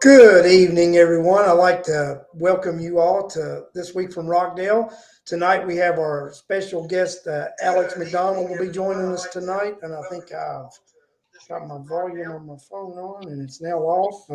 Good evening, everyone. I'd like to welcome you all to This Week from Rockdale. Tonight we have our special guest, Alex McDonald, will be joining us tonight. And I think I've got my volume on my phone on and it's now off.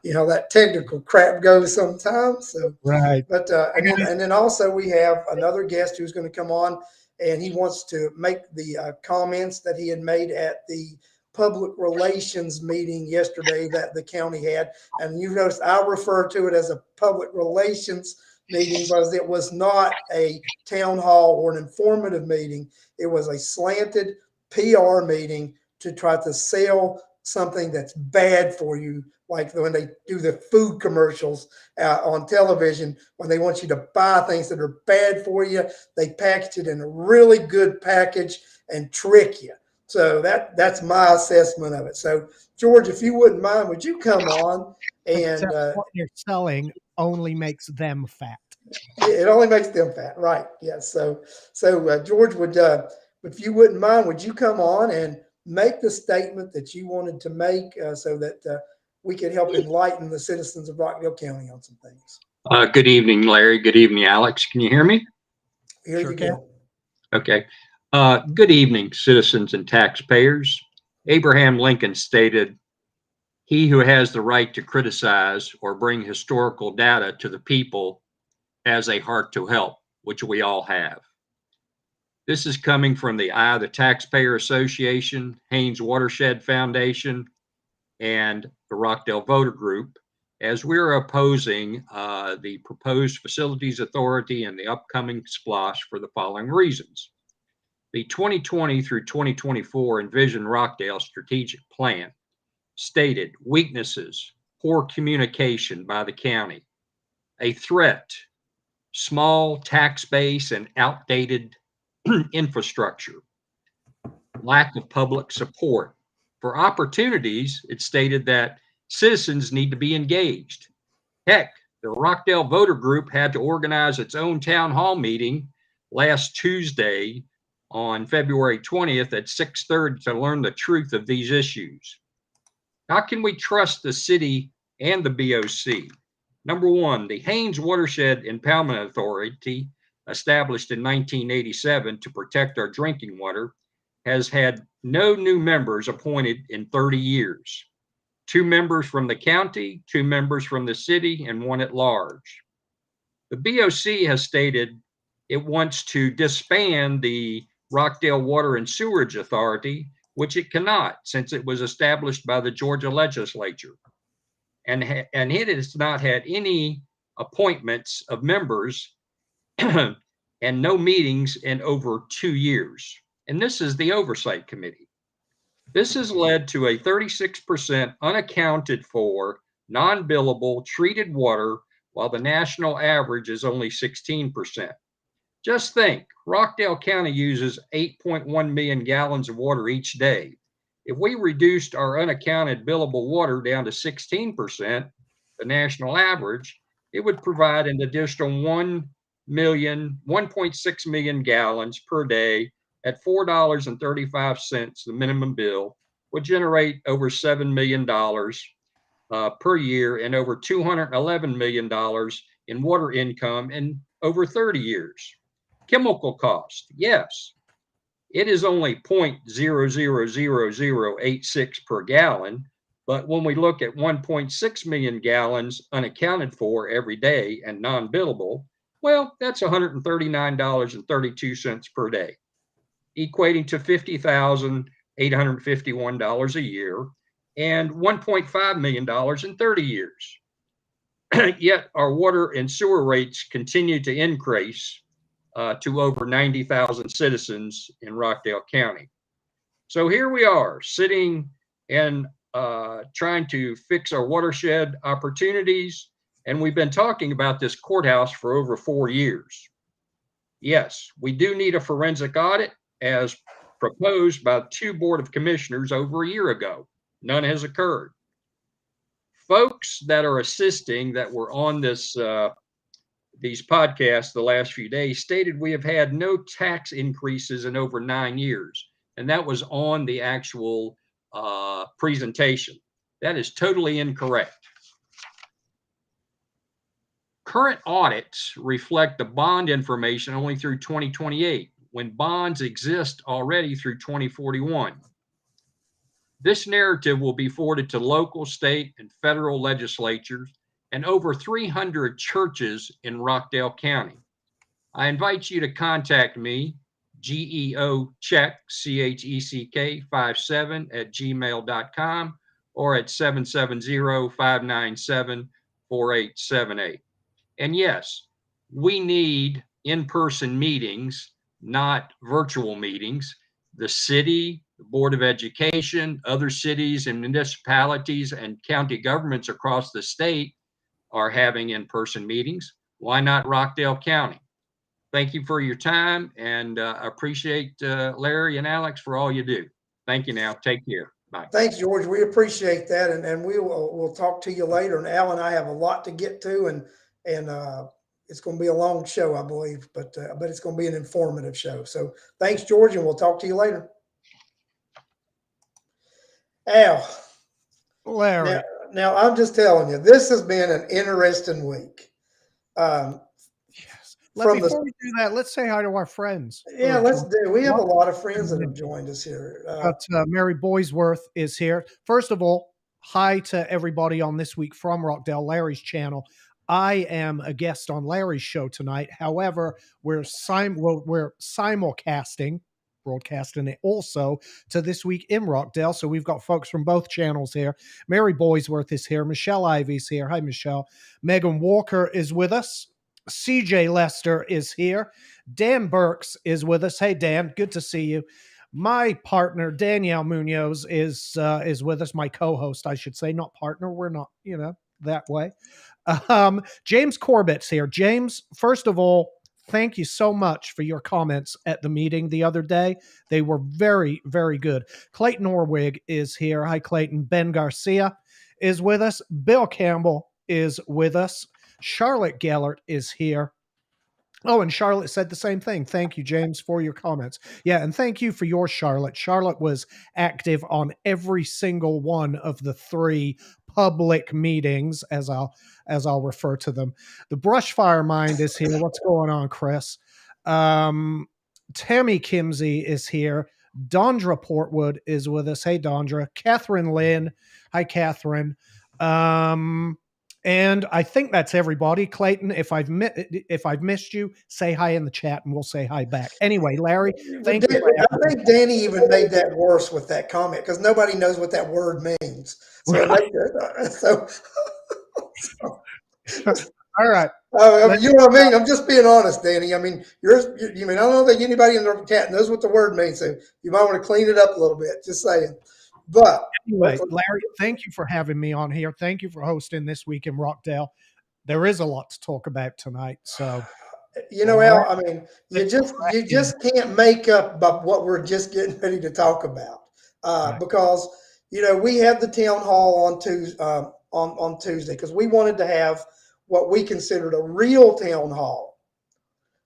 That technical crap goes sometimes. So, Right. but and then also we have another guest who's going to come on, and he wants to make the comments that he had made at the public relations meeting yesterday that the county had. And you notice I refer to it as a public relations meeting because it was not a town hall or an informative meeting. It was a slanted PR meeting to try to sell something that's bad for you, like when they do the food commercials on television, when they want you to buy things that are bad for you, they package it in a really good package and trick you. So that's my assessment of it. So George, if you wouldn't mind, would you come on and Except what you're selling only makes them fat. it only makes them fat, right? Yes. So George, would if you wouldn't mind, would you come on and make the statement that you wanted to make, so that we could help enlighten the citizens of Rockdale County on some things? Good evening, Larry. Good evening, Alex. Can you hear me? Here Sure you can. go. Okay. Good evening, citizens and taxpayers. Abraham Lincoln stated, "He who has the right to criticize or bring historical data to the people has a heart to help," which we all have. This is coming from the Eye of the Taxpayer Association, Haynes Watershed Foundation, and the Rockdale Voter Group, as we're opposing the proposed Facilities Authority and the upcoming splosh for the following reasons. The 2020 through 2024 Envision Rockdale Strategic Plan stated weaknesses, poor communication by the county, a threat, small tax base and outdated infrastructure, lack of public support. For opportunities, it stated that citizens need to be engaged. Heck, the Rockdale Voter Group had to organize its own town hall meeting last Tuesday on February 20th at 6:30 to learn the truth of these issues. How can we trust the city and the BOC? Number one, the Haynes Watershed Impoundment Authority, established in 1987 to protect our drinking water, has had no new members appointed in 30 years. 2 members from the county, 2 members from the city, and 1 at large. The BOC has stated it wants to disband the Rockdale Water and Sewerage Authority, which it cannot since it was established by the Georgia legislature. And it has not had any appointments of members and no meetings in over 2 years. And this is the Oversight Committee. This has led to a 36% unaccounted for, non-billable treated water, while the national average is only 16%. Just think, Rockdale County uses 8.1 million gallons of water each day. If we reduced our unaccounted billable water down to 16%, the national average, it would provide an additional 1.6 million gallons per day at $4.35, the minimum bill, would generate over $7 million per year and over $211 million in water income in over 30 years. Chemical cost, yes, it is only 0.000086 per gallon, but when we look at 1.6 million gallons unaccounted for every day and non-billable, well, that's $139.32 per day, equating to $50,851 a year and $1.5 million in 30 years. Yet our water and sewer rates continue to increase to over 90,000 citizens in Rockdale County. So here we are sitting and trying to fix our watershed opportunities. And we've been talking about this courthouse for over 4 years. Yes, we do need a forensic audit as proposed by 2 Board of Commissioners over a year ago. None has occurred. Folks that are assisting that were on this these podcasts the last few days stated we have had no tax increases in over 9 years. And that was on the actual presentation. That is totally incorrect. Current audits reflect the bond information only through 2028, when bonds exist already through 2041. This narrative will be forwarded to local, state, and federal legislatures and over 300 churches in Rockdale County. I invite you to contact me, geocheck, CHECK 57 at gmail.com or at 770-597-4878. And yes, we need in-person meetings, not virtual meetings. The city, the Board of Education, other cities and municipalities and county governments across the state are having in-person meetings. Why not Rockdale County? Thank you for your time, and I appreciate Larry and Alex for all you do. Thank you now. Take care. Bye. Thanks, George. We appreciate that, and we'll talk to you later. And Al and I have a lot to get to, and it's going to be a long show, I believe, but it's going to be an informative show. So thanks, George, and we'll talk to you later. Al, Larry. Now I'm just telling you, this has been an interesting week. Yes. Before we do that, let's say hi to our friends. Yeah, let's do. We have a lot of friends that have joined us here. Mary Boysworth is here. First of all, hi to everybody on This Week from Rockdale, Larry's channel. I am a guest on Larry's show tonight. However, we're simulcasting, broadcasting it also to This Week in Rockdale. So we've got folks from both channels here. Mary Boysworth is here. Michelle Ivy's here. Hi, Michelle. Megan Walker is with us. CJ Lester is here. Dan Burks is with us. Hey, Dan, good to see you. My partner, Danielle Munoz, is with us. My co-host, I should say, not partner. We're not, that way. James Corbett's here. James, first of all, thank you so much for your comments at the meeting the other day. They were very, very good. Clayton Orwig is here. Hi, Clayton. Ben Garcia is with us. Bill Campbell is with us. Charlotte Gellert is here. Oh, and Charlotte said the same thing. Thank you, James, for your comments. Yeah, and thank you for yours, Charlotte. Charlotte was active on every single one of the 3 public meetings, as I'll refer to them. The Brushfire Mind is here. What's going on, Chris? Tammy Kimsey is here. Dondra Portwood is with us. Hey, Dondra. Catherine Lynn. Hi, Catherine. And I think that's everybody. Clayton, if I've missed you, say hi in the chat and we'll say hi back. Anyway, Larry, thank you. I think Danny even made that worse with that comment because nobody knows what that word means. So, all right. You know what I mean? I'm just being honest, Danny. I mean, I don't know that anybody in the chat knows what the word means. So you might want to clean it up a little bit. Just saying. But anyway, Larry, thank you for having me on here. Thank you for hosting This Week in Rockdale. There is a lot to talk about tonight. So, Al, I mean, you just can't make up about what we're just getting ready to talk about because we had the town hall on Tuesday because we wanted to have what we considered a real town hall.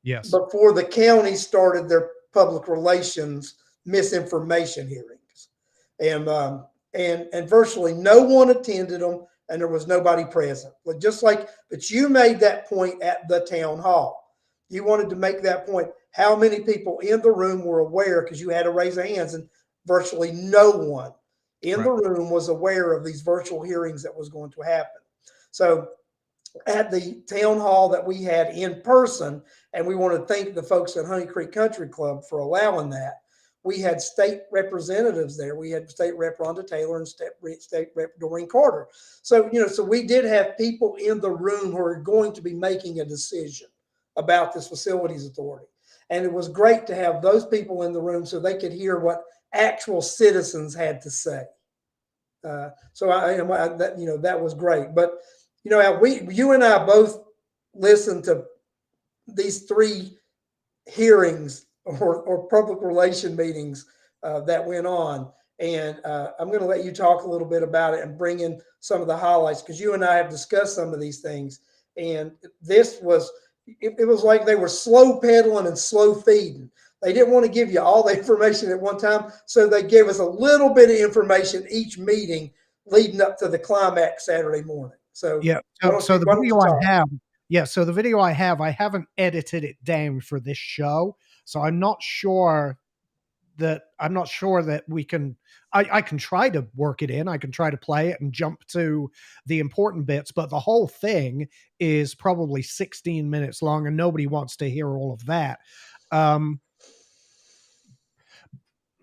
Yes. Before the county started their public relations misinformation hearings. And virtually no one attended them, and there was nobody present. But but you made that point at the town hall. You wanted to make that point. How many people in the room were aware? Because you had to raise their hands, and virtually no one in the room was aware of these virtual hearings that was going to happen. So at the town hall that we had in person, and we want to thank the folks at Honey Creek Country Club for allowing that. We had state representatives there. We had State Rep Rhonda Taylor and State Rep Doreen Carter. So, so we did have people in the room who are going to be making a decision about this facilities authority. And it was great to have those people in the room so they could hear what actual citizens had to say. That was great. But, you and I both listened to these 3 hearings or public relation meetings that went on. And I'm going to let you talk a little bit about it and bring in some of the highlights because you and I have discussed some of these things. And this was, it was like they were slow pedaling and slow feeding. They didn't want to give you all the information at one time. So they gave us a little bit of information each meeting leading up to the climax Saturday morning. So, yeah. So the video I have Yeah, so the video I haven't edited it down for this show, so I'm not sure that we can. I can try to work it in. I can try to play it and jump to the important bits, but the whole thing is probably 16 minutes long, and nobody wants to hear all of that.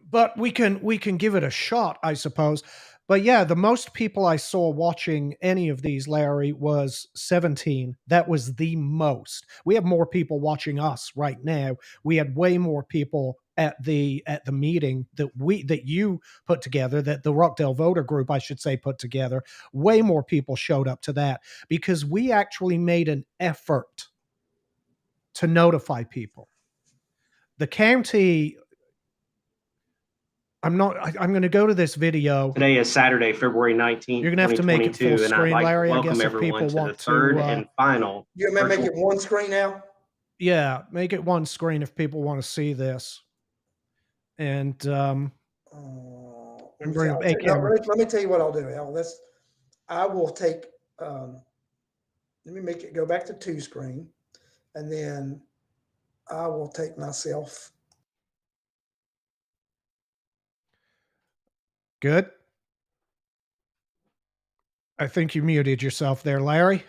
But we can give it a shot, I suppose. But yeah, the most people I saw watching any of these, Larry, was 17. That was the most. We have more people watching us right now. We had way more people at the meeting that you put together, that the Rockdale voter group, I should say, put together. Way more people showed up to that because we actually made an effort to notify people. The county, I'm going to go to this video. Today is Saturday, February 19th, You're going to have to make it full 2022, and I'd screen, like to Larry. I welcome guess if everyone people to the want third to, and final. You may make it one screen now. yeah, make it one screen if people want to see this. And bring up a camera. Let me tell you what I'll do, Al. I will take. Let me make it go back to two screen, and then I will take myself. Good. I think you muted yourself there, Larry.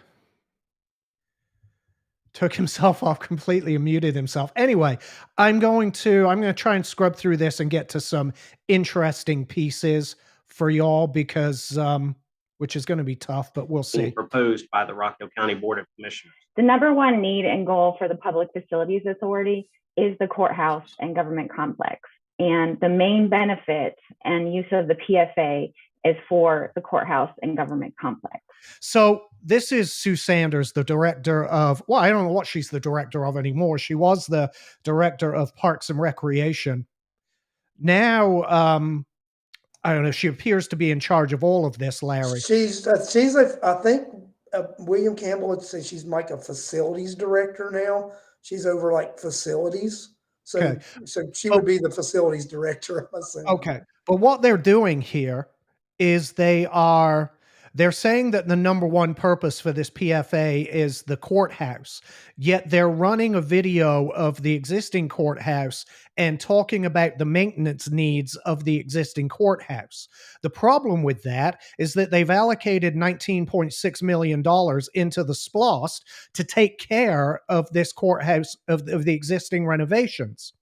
Took himself off completely and muted himself. Anyway, I'm going to try and scrub through this and get to some interesting pieces for y'all because which is going to be tough, but we'll see. Proposed by the Rockdale County Board of Commissioners. The number one need and goal for the Public Facilities Authority is the courthouse and government complex. And the main benefit and use of the PFA is for the courthouse and government complex. So this is Sue Sanders, the director of, well, I don't know what she's the director of anymore. She was the director of Parks and Recreation. Now, I don't know, she appears to be in charge of all of this, Larry. I think William Campbell would say she's like a facilities director now. She's over like facilities. So, okay. So she would be the facilities director. Okay. But what they're doing here is they're saying that the number one purpose for this PFA is the courthouse, yet they're running a video of the existing courthouse and talking about the maintenance needs of the existing courthouse. The problem with that is that they've allocated $19.6 million into the SPLOST to take care of this courthouse, of the existing renovations.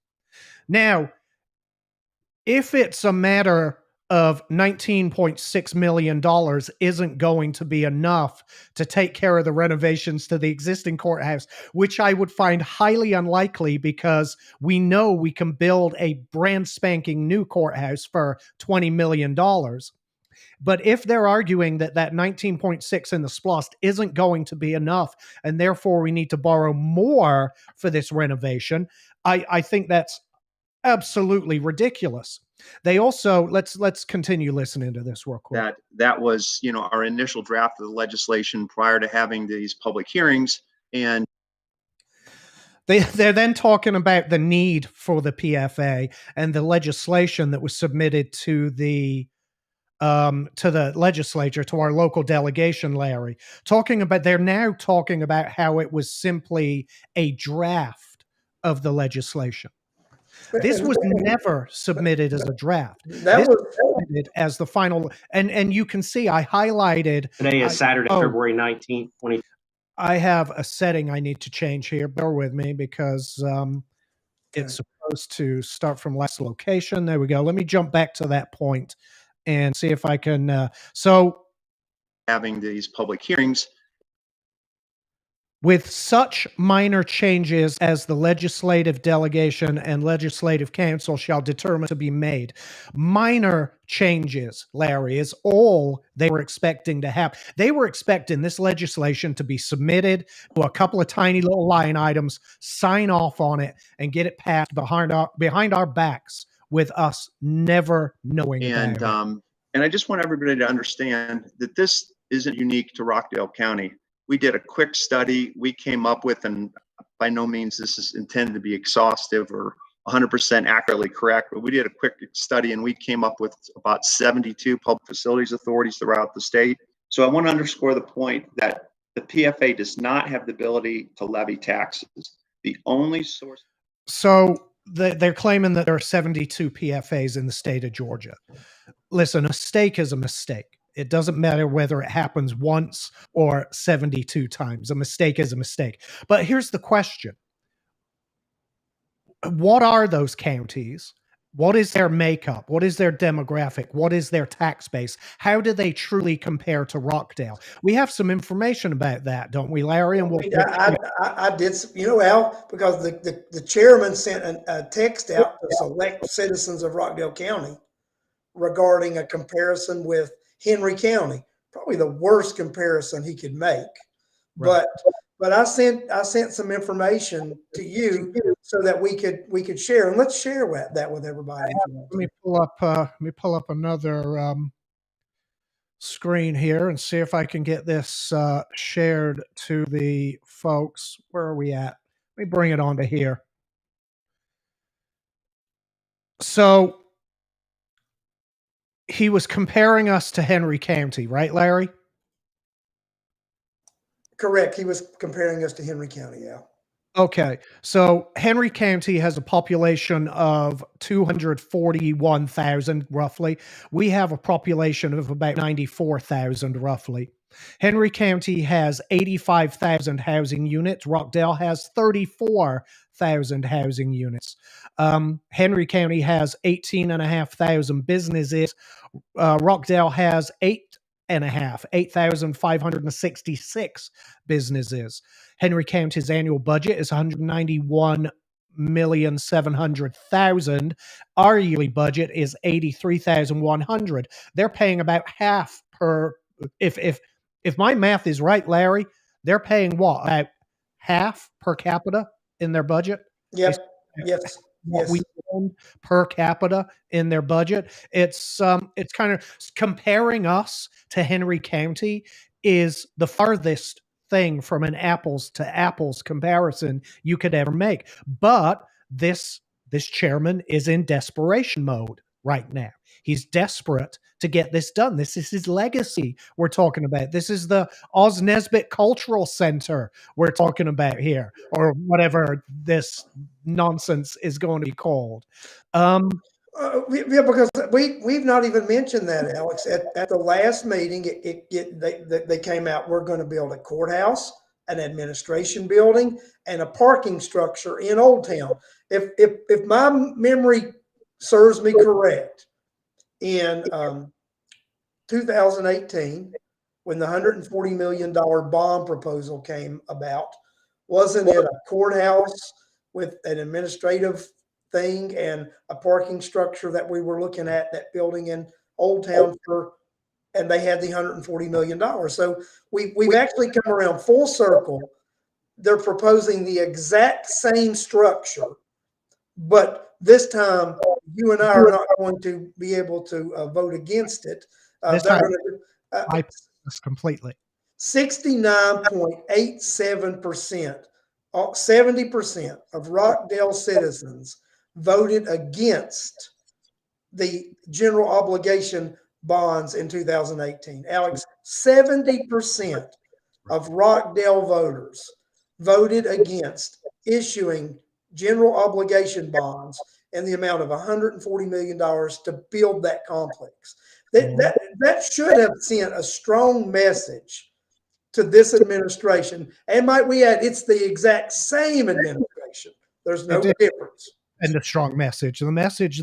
Now, if it's a matter of $19.6 million isn't going to be enough to take care of the renovations to the existing courthouse, which I would find highly unlikely because we know we can build a brand spanking new courthouse for $20 million. But if they're arguing that 19.6 in the SPLOST isn't going to be enough, and therefore we need to borrow more for this renovation, I think that's absolutely ridiculous. They also, let's continue listening to this real quick. That was, our initial draft of the legislation prior to having these public hearings. And they're then talking about the need for the PFA and the legislation that was submitted to the legislature, to our local delegation, Larry, they're now talking about how it was simply a draft of the legislation. This was never submitted as a draft. This was submitted as the final, and you can see I highlighted. Today is Saturday, February 19th, 2020. I have a setting I need to change here. Bear with me because it's supposed to start from last location. There we go. Let me jump back to that point and see if I can. So having these public hearings. With such minor changes as the legislative delegation and legislative council shall determine to be made. Minor changes, Larry, is all they were expecting to happen. They were expecting this legislation to be submitted to a couple of tiny little line items, sign off on it, and get it passed behind our backs with us never knowing about it. And I just want everybody to understand that this isn't unique to Rockdale County. We did a quick study. We came up with, and by no means this is intended to be exhaustive or 100% accurately correct, but we did a quick study and we came up with about 72 public facilities authorities throughout the state. So I want to underscore the point that The PFA does not have the ability to levy taxes. The only source. So they're claiming that there are 72 PFAs in the state of Georgia. Listen, a mistake is a mistake. It doesn't matter whether it happens once or 72 times. A mistake is a mistake. But here's the question. What are those counties? What is their makeup? What is their demographic? What is their tax base? How do they truly compare to Rockdale? We have some information about that, don't we, Larry? And I did, Al, because the chairman sent a text out to select citizens of Rockdale County regarding a comparison with Henry County. Probably the worst comparison he could make. Right. But I sent some information to you so that we could share, and let's share that with everybody. Let me pull up another screen here and see if I can get this shared to the folks. Where are we at? Let me bring it onto here. So he was comparing us to Henry County, right, Larry? Correct. He was comparing us to Henry County, yeah. Okay. So Henry County has a population of 241,000 roughly. We have a population of about 94,000 roughly. Henry County has 85,000 housing units. Rockdale has 34,000 housing units. Henry County has 18,500 businesses. Rockdale has 8,566 businesses. Henry County's annual budget is $191,700,000. Our yearly budget is $83,100. They're paying about half per. If my math is right, Larry, they're paying what, about half per capita in their budget? Yep. Yes. What we spend per capita in their budget. It's kind of comparing us to Henry County is the farthest thing from an apples to apples comparison you could ever make. But this chairman is in desperation mode right now. He's desperate to get this done. This is his legacy we're talking about. This is the Oz Nesbitt Cultural Center we're talking about here, or whatever this nonsense is going to be called. Yeah, because we've not even mentioned that, Alex. At the last meeting, they came out. We're going to build a courthouse, an administration building, and a parking structure in Old Town. If my memory serves me correct, in 2018, when the $140 million bond proposal came about, wasn't it a courthouse with an administrative thing and a parking structure that we were looking at, that building in Old Town and they had the $140 million. So we've actually come around full circle. They're proposing the exact same structure, but this time you and I are not going to be able to vote against it. This time, I pass completely. 69.87%, 70% of Rockdale citizens voted against the general obligation bonds in 2018. Alex, 70% of Rockdale voters voted against issuing general obligation bonds in the amount of $140 million to build that complex. That should have sent a strong message to this administration. And might we add, it's the exact same administration. There's no difference. And a strong message. The message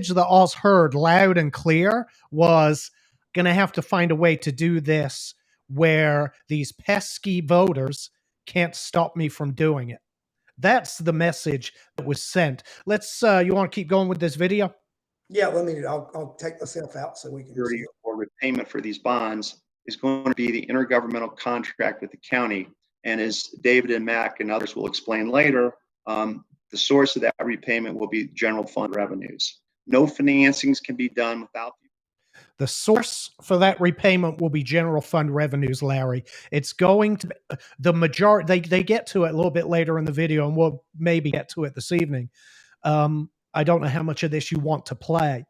that Oz heard loud and clear was going to have to find a way to do this where these pesky voters can't stop me from doing it. That's the message that was sent. Let's, you want to keep going with this video? Yeah, I'll take myself out so we can see it. Or repayment for these bonds is going to be the intergovernmental contract with the county. And as David and Mac and others will explain later, the source of that repayment will be general fund revenues. No financings can be done without. The source for that repayment will be general fund revenues, Larry. It's going to be the majority. They get to it a little bit later in the video, and we'll maybe get to it this evening. I don't know how much of this you want to play.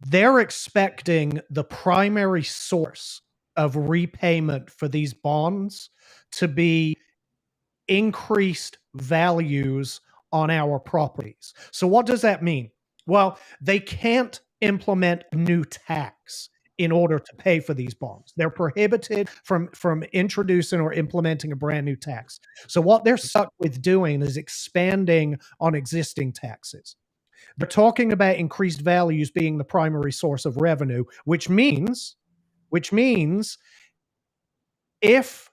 They're expecting the primary source of repayment for these bonds to be increased values on our properties. So what does that mean? Well, they can't implement a new tax in order to pay for these bonds. They're prohibited from introducing or implementing a brand new tax. So what they're stuck with doing is expanding on existing taxes. They're talking about increased values being the primary source of revenue, which means if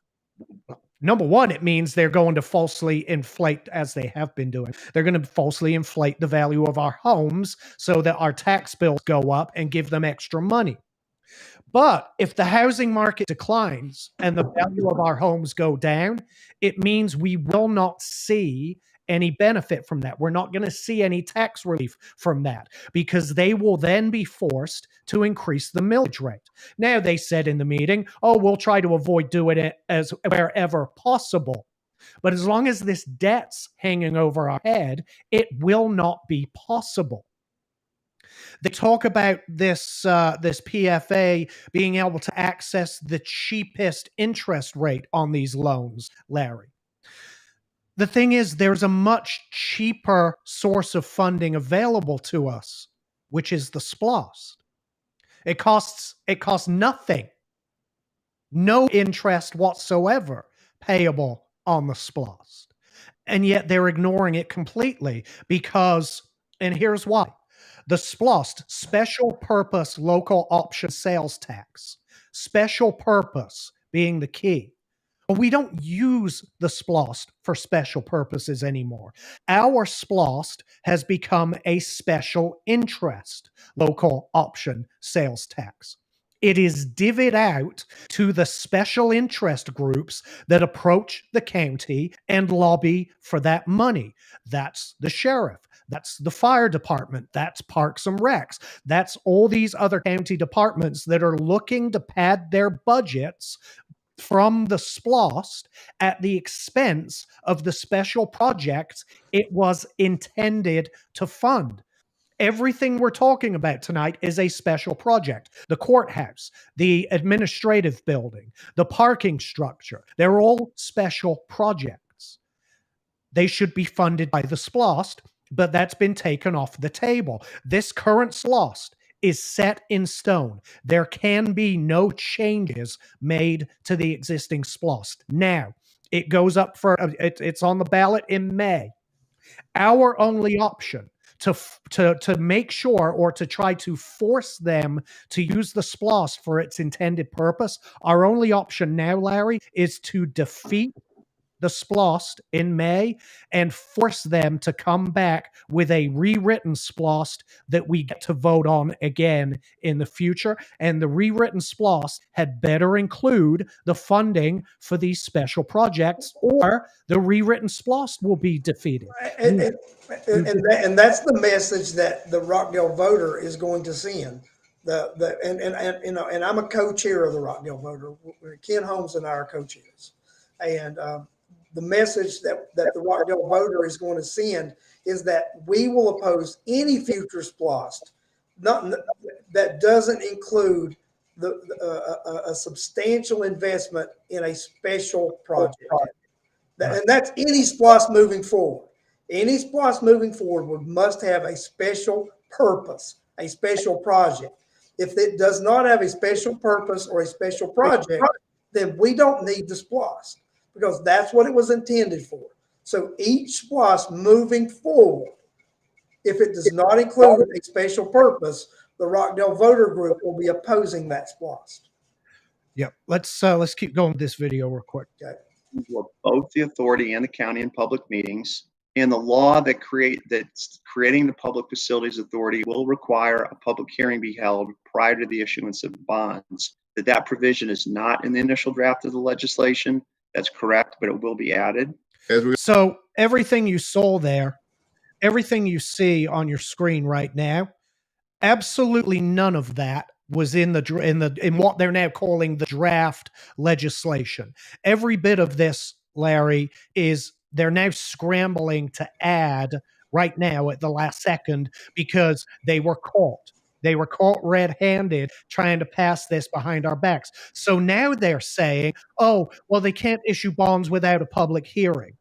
number one, it means they're going to falsely inflate, as they have been doing. They're going to falsely inflate the value of our homes so that our tax bills go up and give them extra money. But if the housing market declines and the value of our homes go down, it means we will not see any benefit from that. We're not going to see any tax relief from that because they will then be forced to increase the millage rate. Now, they said in the meeting, oh, we'll try to avoid doing it as wherever possible. But as long as this debt's hanging over our head, it will not be possible. They talk about this PFA being able to access the cheapest interest rate on these loans, Larry. The thing is, there's a much cheaper source of funding available to us, which is the SPLOST. It costs nothing, no interest whatsoever payable on the SPLOST. And yet they're ignoring it completely because, and here's why. The SPLOST, Special Purpose Local Option Sales Tax, special purpose being the key. But we don't use the SPLOST for special purposes anymore. Our SPLOST has become a special interest local option sales tax. It is divvied out to the special interest groups that approach the county and lobby for that money. That's the sheriff. That's the fire department. That's Parks and Recs. That's all these other county departments that are looking to pad their budgets from the SPLOST at the expense of the special projects it was intended to fund. Everything we're talking about tonight is a special project. The courthouse, the administrative building, the parking structure, they're all special projects. They should be funded by the SPLOST, but that's been taken off the table. This current SPLOST is set in stone. There can be no changes made to the existing SPLOST. Now, it goes up for, it's on the ballot in May. Our only option to make sure or to try to force them to use the SPLOST for its intended purpose, our only option now, Larry, is to defeat the SPLOST in May and force them to come back with a rewritten SPLOST that we get to vote on again in the future. And the rewritten SPLOST had better include the funding for these special projects, or the rewritten SPLOST will be defeated. And that's the message that the Rockdale voter is going to send. And I'm a co-chair of the Rockdale voter. Ken Holmes and I are co-chairs. And the message that the Rockdale voter is going to send is that we will oppose any future SPLOST that doesn't include a substantial investment in a special project. And that's any SPLOST moving forward. Any SPLOST moving forward must have a special purpose, a special project. If it does not have a special purpose or a special project, then we don't need the SPLOST, because that's what it was intended for. So each SPLOST moving forward, if it does not include a special purpose, the Rockdale voter group will be opposing that SPLOST. Yep. Let's keep going with this video real quick. Okay. Both the authority and the county in public meetings, and the law that's creating the Public Facilities Authority will require a public hearing be held prior to the issuance of bonds. That provision is not in the initial draft of the legislation. That's correct, but it will be added. So everything you saw there, everything you see on your screen right now, absolutely none of that was in what they're now calling the draft legislation. Every bit of this, Larry, is they're now scrambling to add right now at the last second because they were caught. They were caught red-handed trying to pass this behind our backs. So now they're saying, oh, well, they can't issue bonds without a public hearing.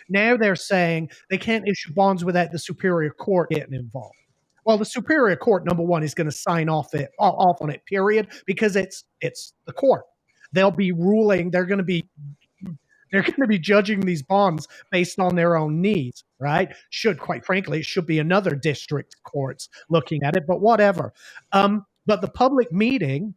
Now they're saying they can't issue bonds without the Superior Court getting involved. Well, the Superior Court, number one, is going to sign off on it, period, because it's the court. They'll be ruling. They're going to be judging these bonds based on their own needs, right? Quite frankly, it should be another district courts looking at it, but whatever. But the public meeting,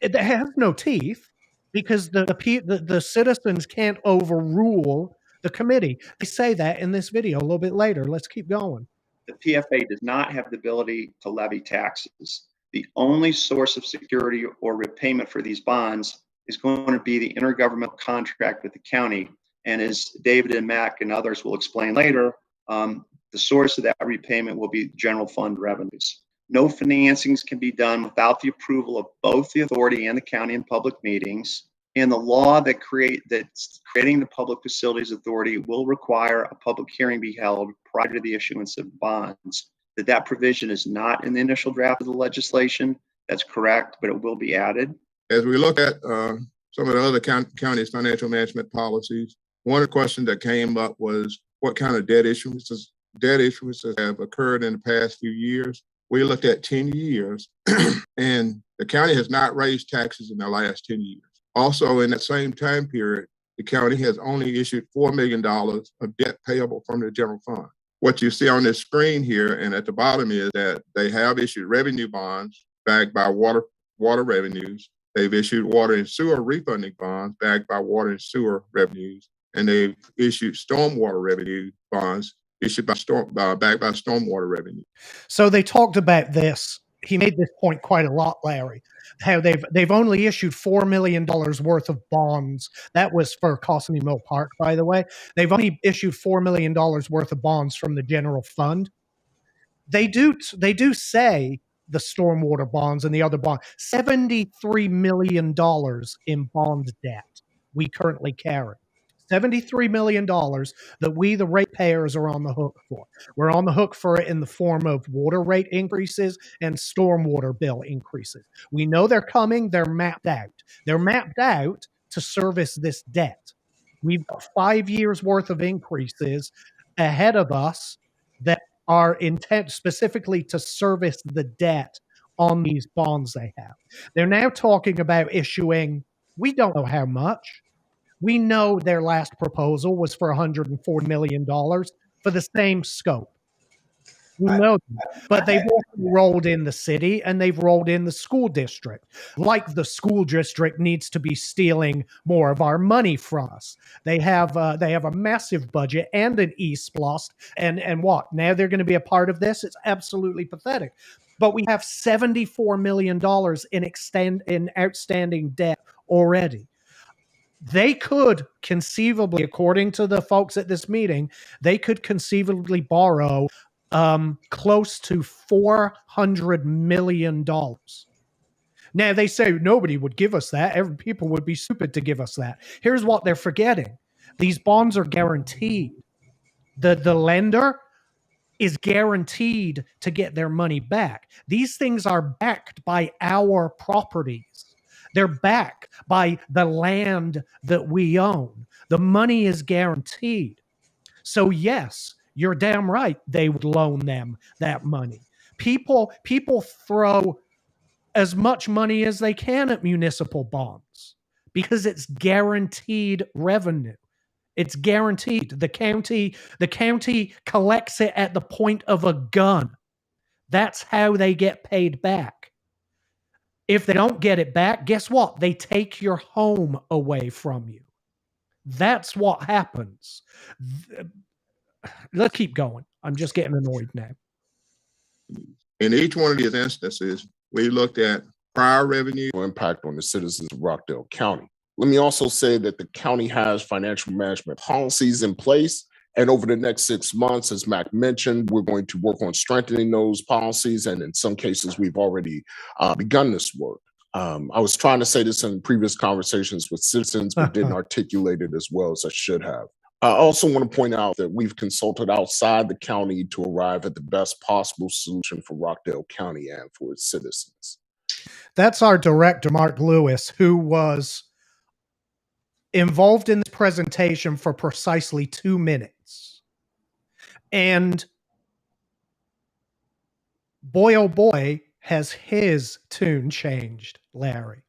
it has no teeth because the citizens can't overrule the committee. They say that in this video a little bit later. Let's keep going. The PFA does not have the ability to levy taxes. The only source of security or repayment for these bonds is going to be the intergovernmental contract with the county. And as David and Mac and others will explain later, the source of that repayment will be general fund revenues. No financings can be done without the approval of both the authority and the county in public meetings. And the law that's creating the Public Facilities Authority will require a public hearing be held prior to the issuance of bonds. That provision is not in the initial draft of the legislation. That's correct, but it will be added. As we look at some of the other counties' financial management policies, one of the questions that came up was what kind of debt issuances have occurred in the past few years. We looked at 10 years, and the county has not raised taxes in the last 10 years. Also, in that same time period, the county has only issued $4 million of debt payable from the general fund. What you see on this screen here and at the bottom is that they have issued revenue bonds backed by water revenues. They've issued water and sewer refunding bonds backed by water and sewer revenues, and they've issued stormwater revenue bonds issued backed by stormwater revenue. So they talked about this. He made this point quite a lot, Larry. How they've only issued $4 million worth of bonds. That was for Cosme Mill Park, by the way. They've only issued $4 million worth of bonds from the general fund. They do say the stormwater bonds and the other bonds, $73 million in bond debt we currently carry. $73 million that we, the ratepayers, are on the hook for. We're on the hook for it in the form of water rate increases and stormwater bill increases. We know they're coming. They're mapped out. They're mapped out to service this debt. We've got 5 years worth of increases ahead of us that are intent specifically to service the debt on these bonds they have. They're now talking about issuing, we don't know how much. We know their last proposal was for $104 million for the same scope. We know that. But they've also rolled in the city and they've rolled in the school district. Like the school district needs to be stealing more of our money from us. They have a massive budget and an e-splost. And what? Now they're going to be a part of this? It's absolutely pathetic. But we have $74 million in outstanding debt already. They could conceivably, according to the folks at this meeting, they could conceivably borrow close to $400 million. Now, they say nobody would give us that. People would be stupid to give us that. Here's what they're forgetting. These bonds are guaranteed. The lender is guaranteed to get their money back. These things are backed by our properties. They're backed by the land that we own. The money is guaranteed. So yes, you're damn right they would loan them that money. People throw as much money as they can at municipal bonds because it's guaranteed revenue. It's guaranteed. The county collects it at the point of a gun. That's how they get paid back. If they don't get it back, guess what? They take your home away from you. That's what happens. Let's keep going. I'm just getting annoyed now. In each one of these instances, we looked at prior revenue impact on the citizens of Rockdale County. Let me also say that the county has financial management policies in place. And over the next 6 months, as Mac mentioned, we're going to work on strengthening those policies. And in some cases, we've already begun this work. I was trying to say this in previous conversations with citizens, but didn't articulate it as well as I should have. I also want to point out that we've consulted outside the county to arrive at the best possible solution for Rockdale County and for its citizens. That's our director, Mark Lewis, who was involved in this presentation for precisely 2 minutes. And boy, oh boy, has his tune changed, Larry.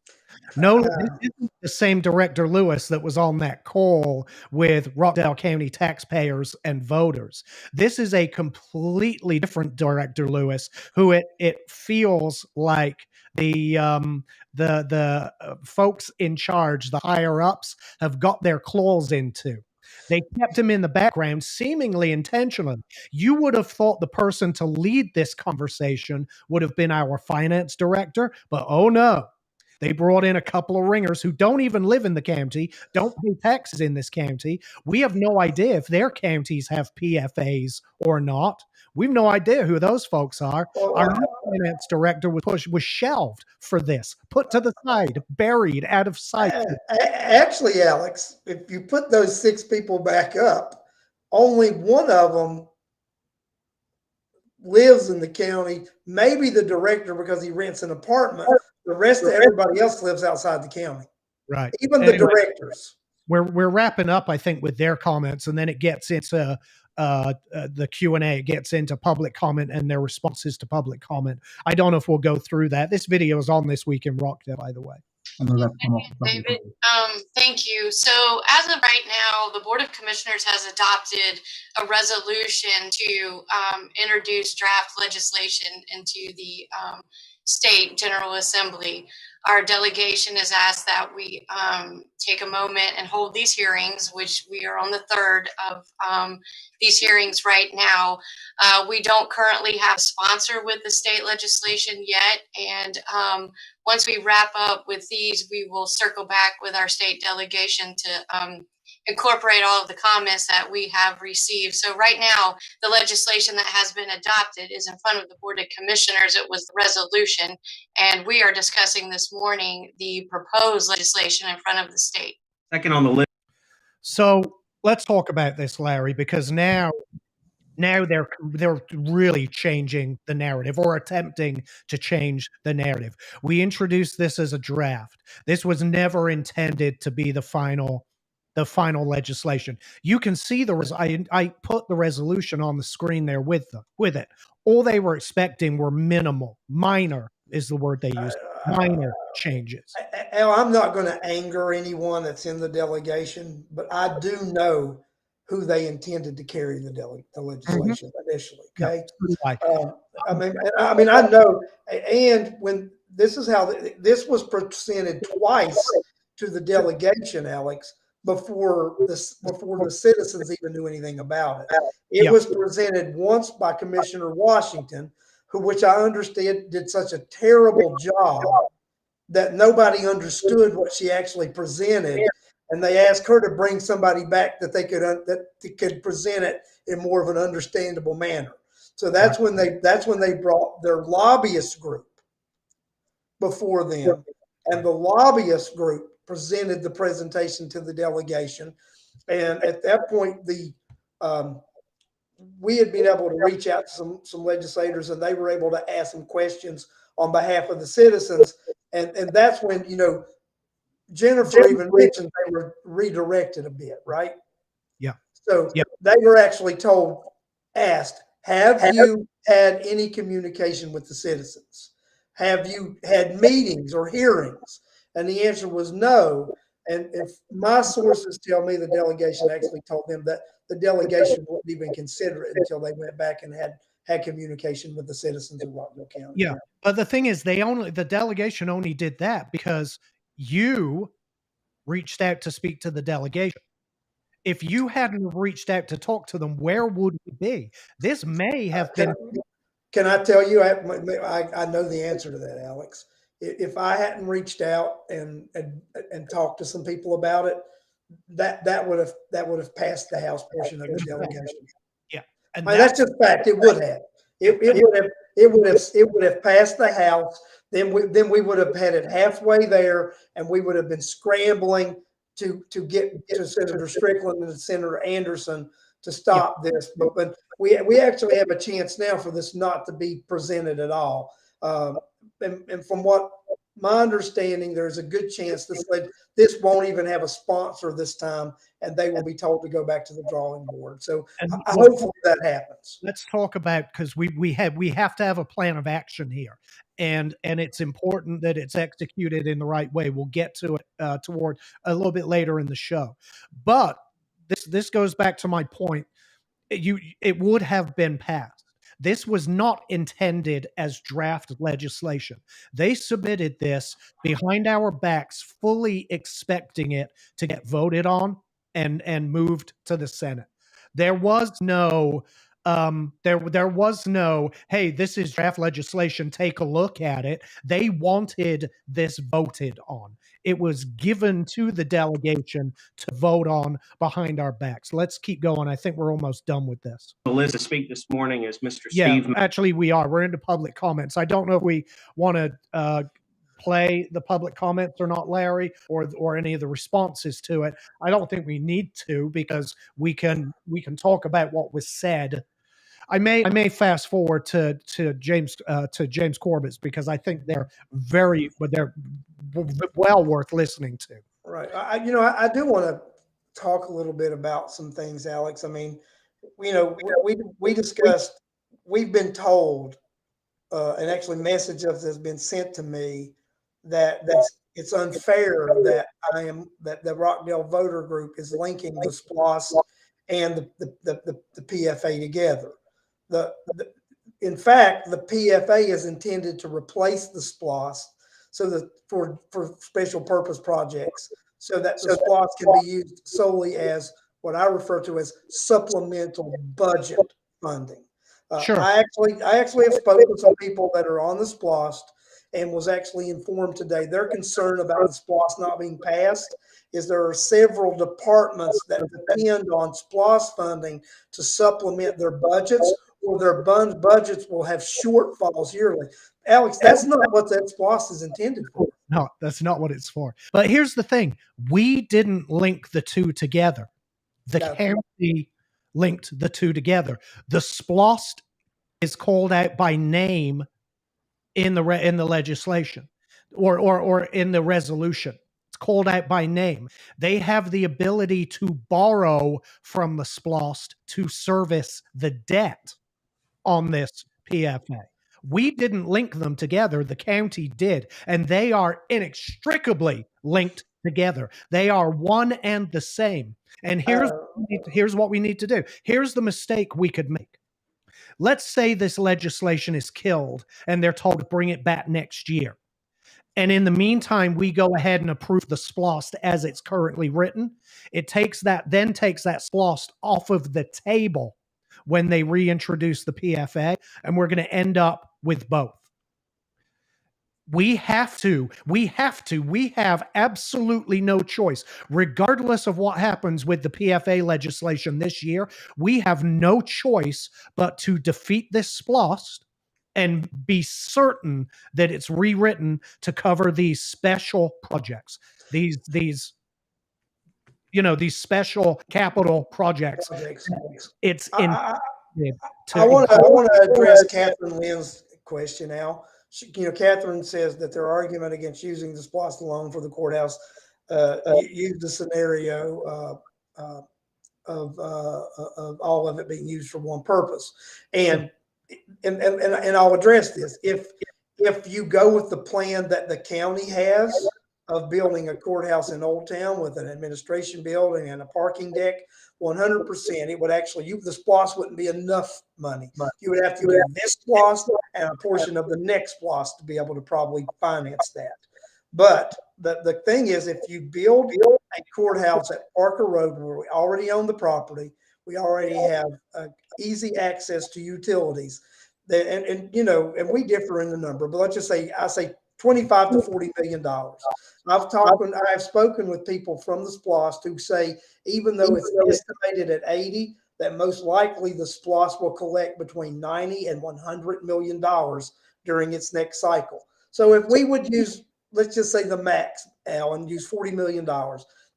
No, this isn't the same director Lewis that was on that call with Rockdale County taxpayers and voters. This is a completely different director Lewis, who it feels like the folks in charge, the higher ups, have got their claws into. They kept him in the background, seemingly intentionally. You would have thought the person to lead this conversation would have been our finance director, but oh no. They brought in a couple of ringers who don't even live in the county, don't pay taxes in this county. We have no idea if their counties have PFAs or not. We've no idea who those folks are. Our new finance director was shelved for this, put to the side, buried out of sight. Actually, Alex, if you put those 6 people back up, only one of them lives in the county, maybe the director because he rents an apartment. The rest of everybody else lives outside the county. Right. Even the directors. We're wrapping up, I think, with their comments, and then it gets into the Q&A. It gets into public comment and their responses to public comment. I don't know if we'll go through that. This video is on This Week in Rockdale, by the way. David, thank you. So as of right now, the Board of Commissioners has adopted a resolution to introduce draft legislation into the State General Assembly. Our delegation has asked that we take a moment and hold these hearings, which we are on the 3rd of these hearings right now. We don't currently have a sponsor with the state legislation yet, and once we wrap up with these, we will circle back with our state delegation to incorporate all of the comments that we have received. So right now, the legislation that has been adopted is in front of the Board of Commissioners. It was the resolution, and we are discussing this morning the proposed legislation in front of the state. Second on the list. So let's talk about this, Larry, because now they're really changing the narrative, or attempting to change the narrative. We introduced this as a draft. This was never intended to be the final legislation. You can see I put the resolution on the screen there with it. All they were expecting were minor is the word they used, minor changes. Al, I'm not going to anger anyone that's in the delegation, but I do know who they intended to carry the legislation initially. Okay, I mean, I know, and when this is how this was presented twice to the delegation, Alex, before the citizens even knew anything about it. It was presented once by Commissioner Washington, which I understand did such a terrible job that nobody understood what she actually presented. And they asked her to bring somebody back that they could present it in more of an understandable manner. So that's when they brought their lobbyist group before them, and the lobbyist group presented the presentation to the delegation. And at that point, we had been able to reach out to some legislators, and they were able to ask some questions on behalf of the citizens. And that's when, Jennifer even mentioned they were redirected a bit, right? Yeah. So they were actually asked, have you had any communication with the citizens? Have you had meetings or hearings? And the answer was no. And if my sources tell me, the delegation actually told them that the delegation wouldn't even consider it until they went back and had communication with the citizens of Rockdale County. Yeah. But the thing is, the delegation only did that because you reached out to speak to the delegation. If you hadn't reached out to talk to them, where would we be? This may have been. Can I tell you? I know the answer to that, Alex. If I hadn't reached out and talked to some people about it, that would have passed the House portion of the delegation. Yeah, and that's just fact. It would have. It would have passed the House. Then we would have had it halfway there, and we would have been scrambling to get to Senator Strickland and Senator Anderson to stop this. But we actually have a chance now for this not to be presented at all. And from what my understanding, there's a good chance this won't even have a sponsor this time, and they will be told to go back to the drawing board. So hopefully that happens. Let's talk about, because we have to have a plan of action here, and it's important that it's executed in the right way. We'll get to it toward a little bit later in the show, but this goes back to my point. It would have been passed. This was not intended as draft legislation. They submitted this behind our backs, fully expecting it to get voted on and moved to the Senate. There was no there was no, hey, this is draft legislation, take a look at it. They wanted this voted on. It was given to the delegation to vote on behind our backs. Let's keep going. I think we're almost done with this. The list to speak this morning is Mr. Yeah, Steve. actually we are. We're into public comments. I don't know if we want to play the public comments or not, Larry, or any of the responses to it. I don't think we need to, because we can talk about what was said. I may fast forward to James Corbett's, because I think they're well worth listening to. Right. I do want to talk a little bit about some things, Alex. I mean, we discussed, we've been told, and actually messages has been sent to me that it's unfair that the Rockdale voter group is linking the SPLOS and the PFA together. In fact, the PFA is intended to replace the SPLOS so that for special purpose projects, so that the SPLOS can be used solely as what I refer to as supplemental budget funding. Sure. I actually have spoken with some people that are on the SPLOS and was actually informed today. Their concern about the SPLOS not being passed is there are several departments that depend on SPLOS funding to supplement their budgets, or their budgets will have shortfalls yearly. Alex, that's not what that SPLOS is intended for. No, that's not what it's for. But here's the thing. We didn't link the two together. The county linked the two together. The SPLOS is called out by name in the legislation or in the resolution. It's called out by name. They have the ability to borrow from the SPLOS to service the debt on this PFA. We didn't link them together. The county did, and they are inextricably linked together. They are one and the same. And here's what we need to do. Here's the mistake we could make. Let's say this legislation is killed and they're told to bring it back next year. And in the meantime, we go ahead and approve the SPLOS as it's currently written. It takes that SPLOS off of the table when they reintroduce the PFA, and we're going to end up with both. We have absolutely no choice. Regardless of what happens with the PFA legislation this year, we have no choice but to defeat this SPLOS and be certain that it's rewritten to cover these special projects, these special capital projects. It's I want to address Catherine Lynn's question now. Catherine says that their argument against using the SPLOS loan for the courthouse used the scenario of all of it being used for one purpose, and I'll address this. If you go with the plan that the county has of building a courthouse in Old Town with an administration building and a parking deck, 100%, it would actually, the SPLOS wouldn't be enough money. You would have to do this SPLOS and a portion of the next SPLOS to be able to probably finance that. But the thing is, if you build a courthouse at Parker Road, where we already own the property, we already have easy access to utilities, and we differ in the number, but let's just say, I say $25 to $40 million. I've spoken with people from the SPLOS who say, even though it's estimated at 80, that most likely the SPLOS will collect between 90 and $100 million during its next cycle. So if we would use, let's just say the max, Al, and use $40 million,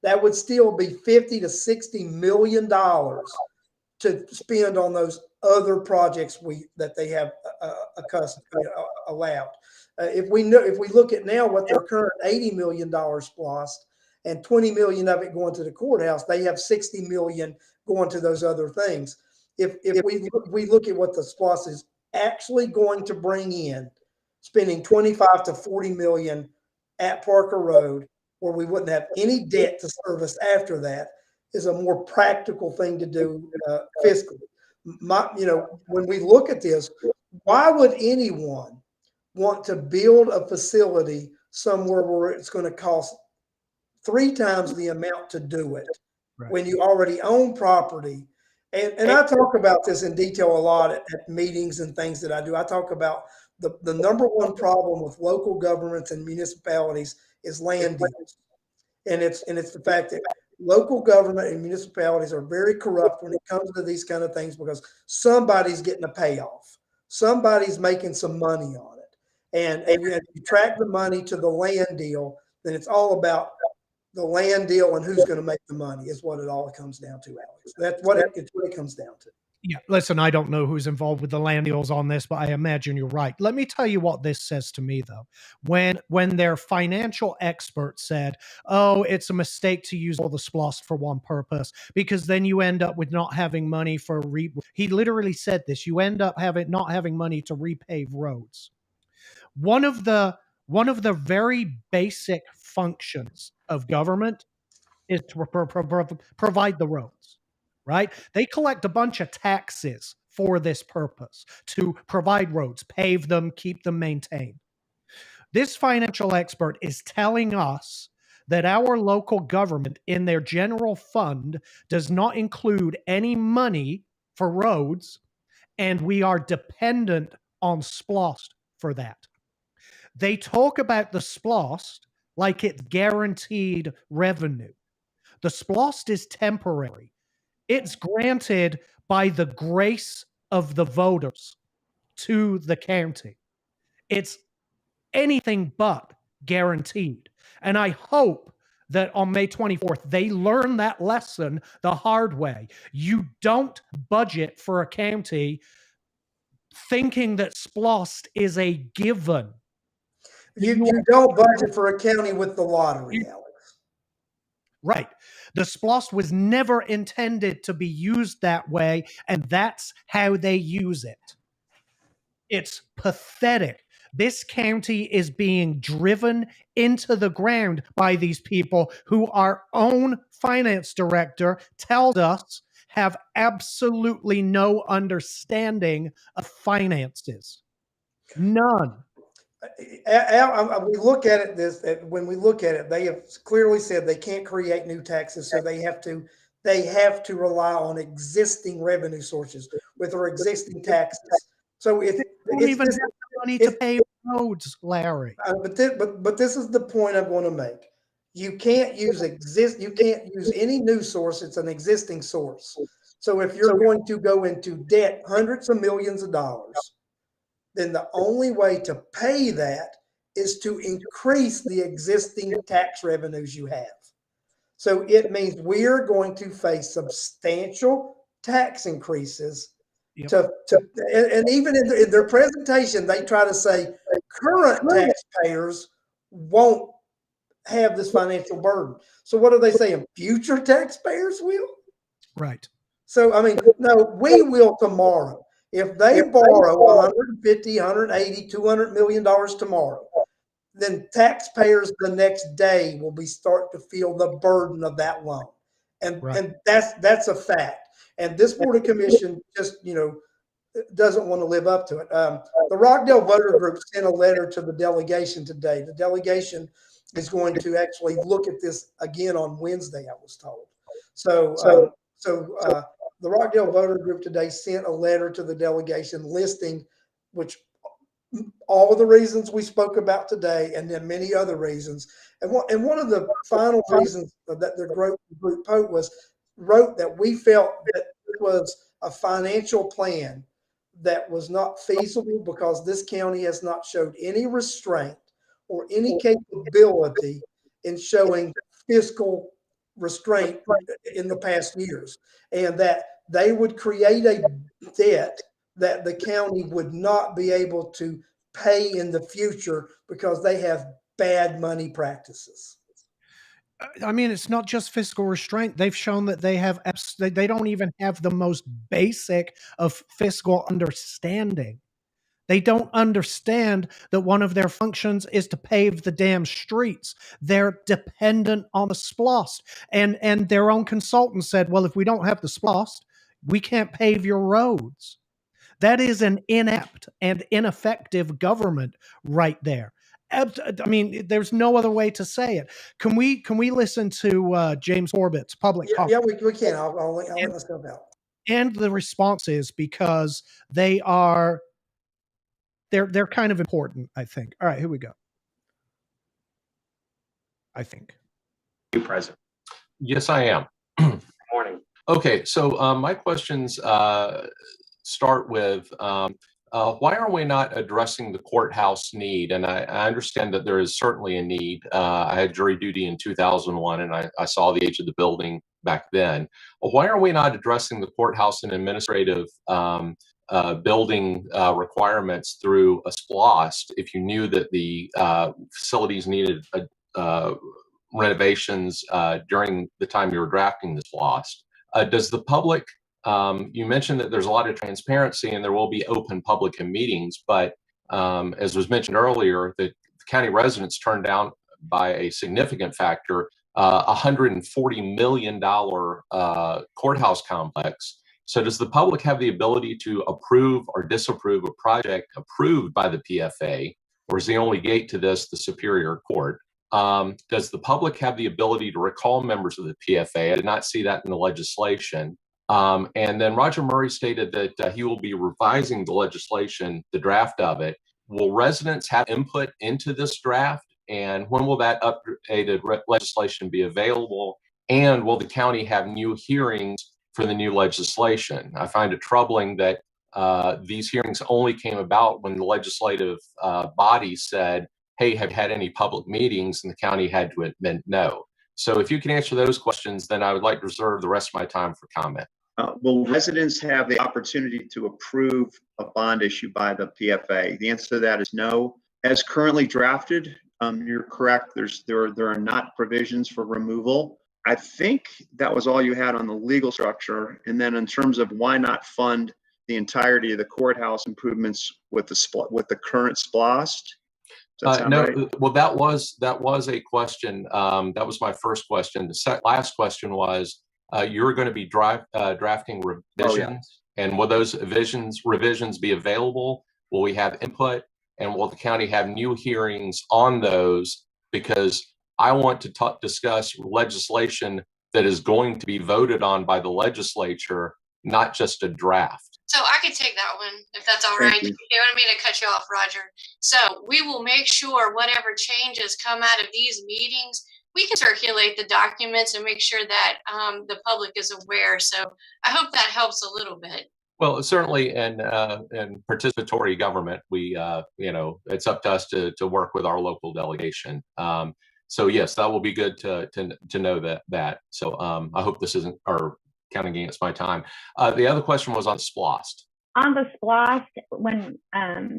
that would still be 50 to 60 million dollars to spend on those other projects that they have allowed. If we look at now what their current $80 million SPLOST and 20 million of it going to the courthouse, they have 60 million going to those other things. If we look at what the SPLOST is actually going to bring in, spending 25 to 40 million at Parker Road, where we wouldn't have any debt to service after that, is a more practical thing to do fiscally. When we look at this, why would anyone want to build a facility somewhere where it's going to cost 3 times the amount to do it, right, when you already own property? And I talk about this in detail a lot at meetings and things that I do. I talk about the number one problem with local governments and municipalities is land deals. And it's the fact that local government and municipalities are very corrupt when it comes to these kind of things, because somebody's getting a payoff. Somebody's making some money on it. And if you track the money to the land deal, then it's all about the land deal and who's going to make the money is what it all comes down to, Alex. That's what it comes down to. Yeah, listen, I don't know who's involved with the land deals on this, but I imagine you're right. Let me tell you what this says to me, though. When their financial expert said, oh, it's a mistake to use all the SPLOST for one purpose, because then you end up with not having money for he literally said this, you end up not having money to repave roads. One of the very basic functions of government is to provide the roads, right? They collect a bunch of taxes for this purpose, to provide roads, pave them, keep them maintained. This financial expert is telling us that our local government in their general fund does not include any money for roads, and we are dependent on SPLOST for that. They talk about the SPLOST like it's guaranteed revenue. The SPLOST is temporary. It's granted by the grace of the voters to the county. It's anything but guaranteed. And I hope that on May 24th, they learn that lesson the hard way. You don't budget for a county thinking that SPLOST is a given. You don't budget for a county with the lottery, Alex. Right. The SPLOST was never intended to be used that way, and that's how they use it. It's pathetic. This county is being driven into the ground by these people who our own finance director tells us have absolutely no understanding of finances. None. We look at it when we look at it, they have clearly said they can't create new taxes, so they have to rely on existing revenue sources with their existing taxes. So they don't even have the money to pay roads, Larry. But this is the point I'm going to make. You can't use any new source. It's an existing source. So if you're going to go into debt, hundreds of millions of dollars, then the only way to pay that is to increase the existing tax revenues you have. So it means we are going to face substantial tax increases. Yep. And even in their presentation, they try to say current taxpayers won't have this financial burden. So what are they saying? Future taxpayers will? Right. So, I mean, no, we will tomorrow. If they borrow 150, 180, $200 million tomorrow, then taxpayers the next day will start to feel the burden of that loan. And that's a fact. And this Board of Commission just, doesn't want to live up to it. The Rockdale Voter Group sent a letter to the delegation today. The delegation is going to actually look at this again on Wednesday, I was told. So the Rockdale Voter Group today sent a letter to the delegation listing all of the reasons we spoke about today, and then many other reasons. And one of the final reasons that the group wrote that we felt that it was a financial plan that was not feasible because this county has not showed any restraint or any capability in showing fiscal restraint in the past years, and that they would create a debt that the county would not be able to pay in the future because they have bad money practices. I mean, it's not just fiscal restraint. They've shown that they don't even have the most basic of fiscal understanding. They don't understand that one of their functions is to pave the damn streets. They're dependent on the SPLOST. And their own consultant said, well, if we don't have the SPLOST, we can't pave your roads. That is an inept and ineffective government right there. I mean, there's no other way to say it. Can we listen to James Corbett's public comment? Yeah, we can. I'll let myself out. And the responses, because they're kind of important, I think. All right, here we go. I think. You present. Yes, I am. Good morning. Okay, so my questions start with why are we not addressing the courthouse need? And I understand that there is certainly a need. I had jury duty in 2001, and I saw the age of the building back then. Why are we not addressing the courthouse and administrative building requirements through a SPLOST if you knew that the facilities needed renovations during the time you were drafting the SPLOST? Does the public, you mentioned that there's a lot of transparency and there will be open public meetings, but as was mentioned earlier, the county residents turned down by a significant factor $140 million courthouse complex. So does the public have the ability to approve or disapprove a project approved by the PFA, or is the only gate to this the Superior Court? Does the public have the ability to recall members of the PFA? I did not see that in the legislation. And then Roger Murray stated that he will be revising the legislation, the draft of it. Will residents have input into this draft? And when will that updated legislation be available? And will the county have new hearings for the new legislation? I find it troubling that these hearings only came about when the legislative body said, hey, have you had any public meetings? And the county had to admit no. So if you can answer those questions, then I would like to reserve the rest of my time for comment. Will residents have the opportunity to approve a bond issue by the PFA? The answer to that is no. As currently drafted, you're correct. There are not provisions for removal. I think that was all you had on the legal structure. And then in terms of why not fund the entirety of the courthouse improvements with the current SPLOST? No, right? well, that was a question. That was my first question. The last question was, you're going to be drafting revisions, and will those revisions be available? Will we have input, and will the county have new hearings on those? Because I want to discuss legislation that is going to be voted on by the legislature, not just a draft. So I could take that one, if that's all right. You don't mean to cut you off, Roger. So we will make sure whatever changes come out of these meetings, we can circulate the documents and make sure that the public is aware. So I hope that helps a little bit. Well, certainly in participatory government, we, it's up to us to work with our local delegation. So yes, that will be good to know that. So I hope this isn't counting against my time. The other question was on SPLOST. On the SPLOST, when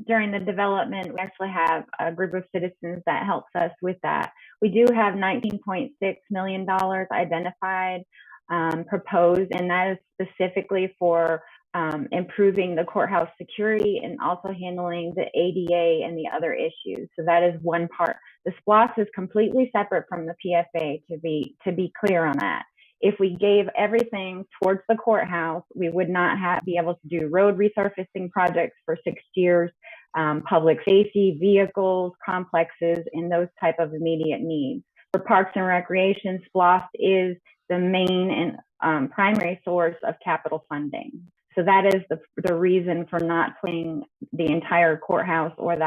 during the development, we actually have a group of citizens that helps us with that. We do have $19.6 million identified, proposed, and that is specifically for improving the courthouse security and also handling the ADA and the other issues. So that is one part. The SPLOST is completely separate from the PFA, to be clear on that. If we gave everything towards the courthouse, we would not be able to do road resurfacing projects for 6 years, public safety, vehicles, complexes, and those type of immediate needs. For Parks and Recreation, SPLOST is the main and primary source of capital funding. So that is the reason for not putting the entire courthouse or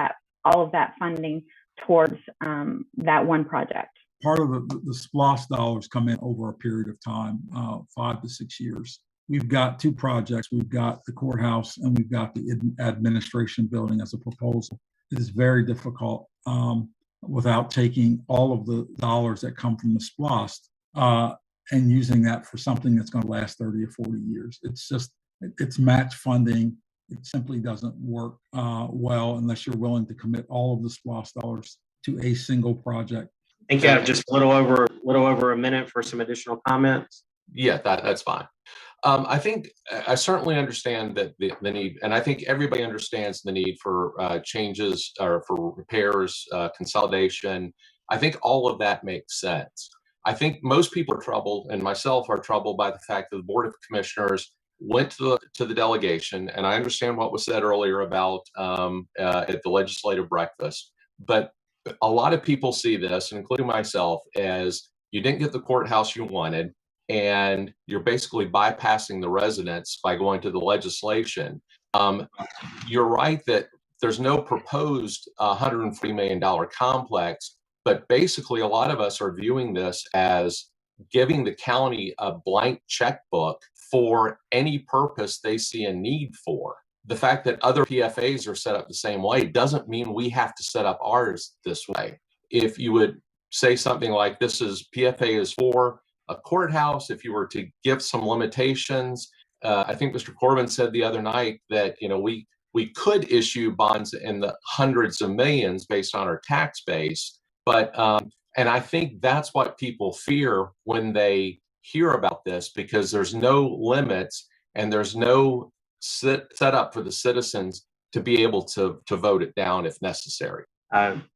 all of that funding towards that one project. Part of the SPLOST dollars come in over a period of time, 5 to 6 years. We've got two projects. We've got the courthouse and we've got the administration building as a proposal. It is very difficult without taking all of the dollars that come from the SPLOST and using that for something that's going to last 30 or 40 years. It's match funding. It simply doesn't work well unless you're willing to commit all of the SPLOST dollars to a single project. I think you have just a little over a minute for some additional comments. Yeah, that's fine. I think I certainly understand that the need, and I think everybody understands the need for changes or for repairs, consolidation. I think all of that makes sense. I think most people are troubled, and myself are troubled by the fact that the Board of Commissioners went to the delegation, and I understand what was said earlier about at the legislative breakfast, but a lot of people see this, including myself, as you didn't get the courthouse you wanted, and you're basically bypassing the residents by going to the legislation. You're right that there's no proposed $140 million complex, but basically a lot of us are viewing this as giving the county a blank checkbook for any purpose they see a need for. The fact that other PFAs are set up the same way doesn't mean we have to set up ours this way. If you would say something like this is PFA is for a courthouse, if you were to give some limitations, I think Mr. Corbin said the other night that we could issue bonds in the hundreds of millions based on our tax base, but and I think that's what people fear when they hear about this, because there's no limits and there's no set up for the citizens to be able to vote it down if necessary.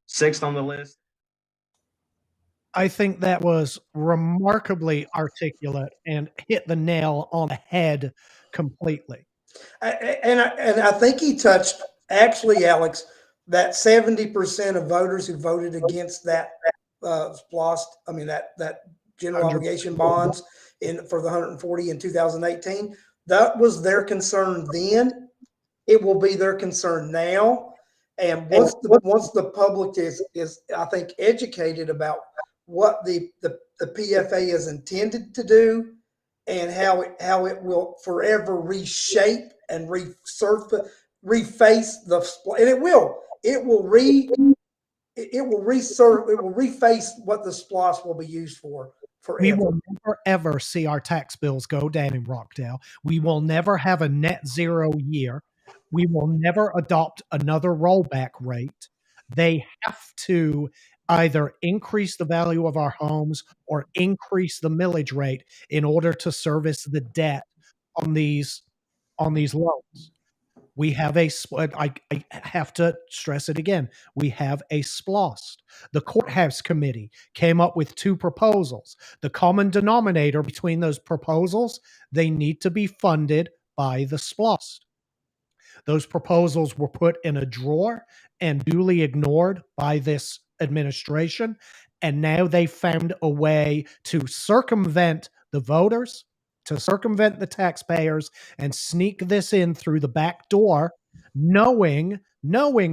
Sixth on the list. I think that was remarkably articulate and hit the nail on the head completely. And I think he touched, actually, Alex, that 70% of voters who voted against that that general obligation bonds for the 140 in 2018, that was their concern then. It will be their concern now. And once the public is I think educated about what the PFA is intended to do and how it will forever reshape and reface and it will reface what the SPLOST will be used for forever. We will never ever see our tax bills go down in Rockdale. We will never have a net zero year. We will never adopt another rollback rate. They have to either increase the value of our homes or increase the millage rate in order to service the debt on these loans. We have I have to stress it again. We have a SPLOST. The courthouse committee came up with two proposals. The common denominator between those proposals, they need to be funded by the SPLOST. Those proposals were put in a drawer and duly ignored by this administration. And now they found a way to circumvent the voters, to circumvent the taxpayers, and sneak this in through the back door, knowing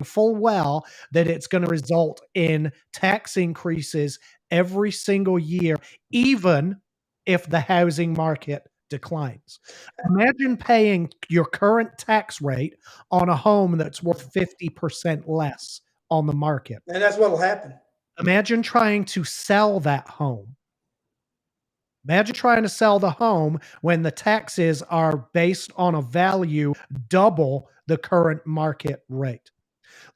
full well that it's going to result in tax increases every single year, even if the housing market declines. Imagine paying your current tax rate on a home that's worth 50% less on the market. And that's what will happen. Imagine trying to sell that home. Imagine trying to sell the home when the taxes are based on a value double the current market rate.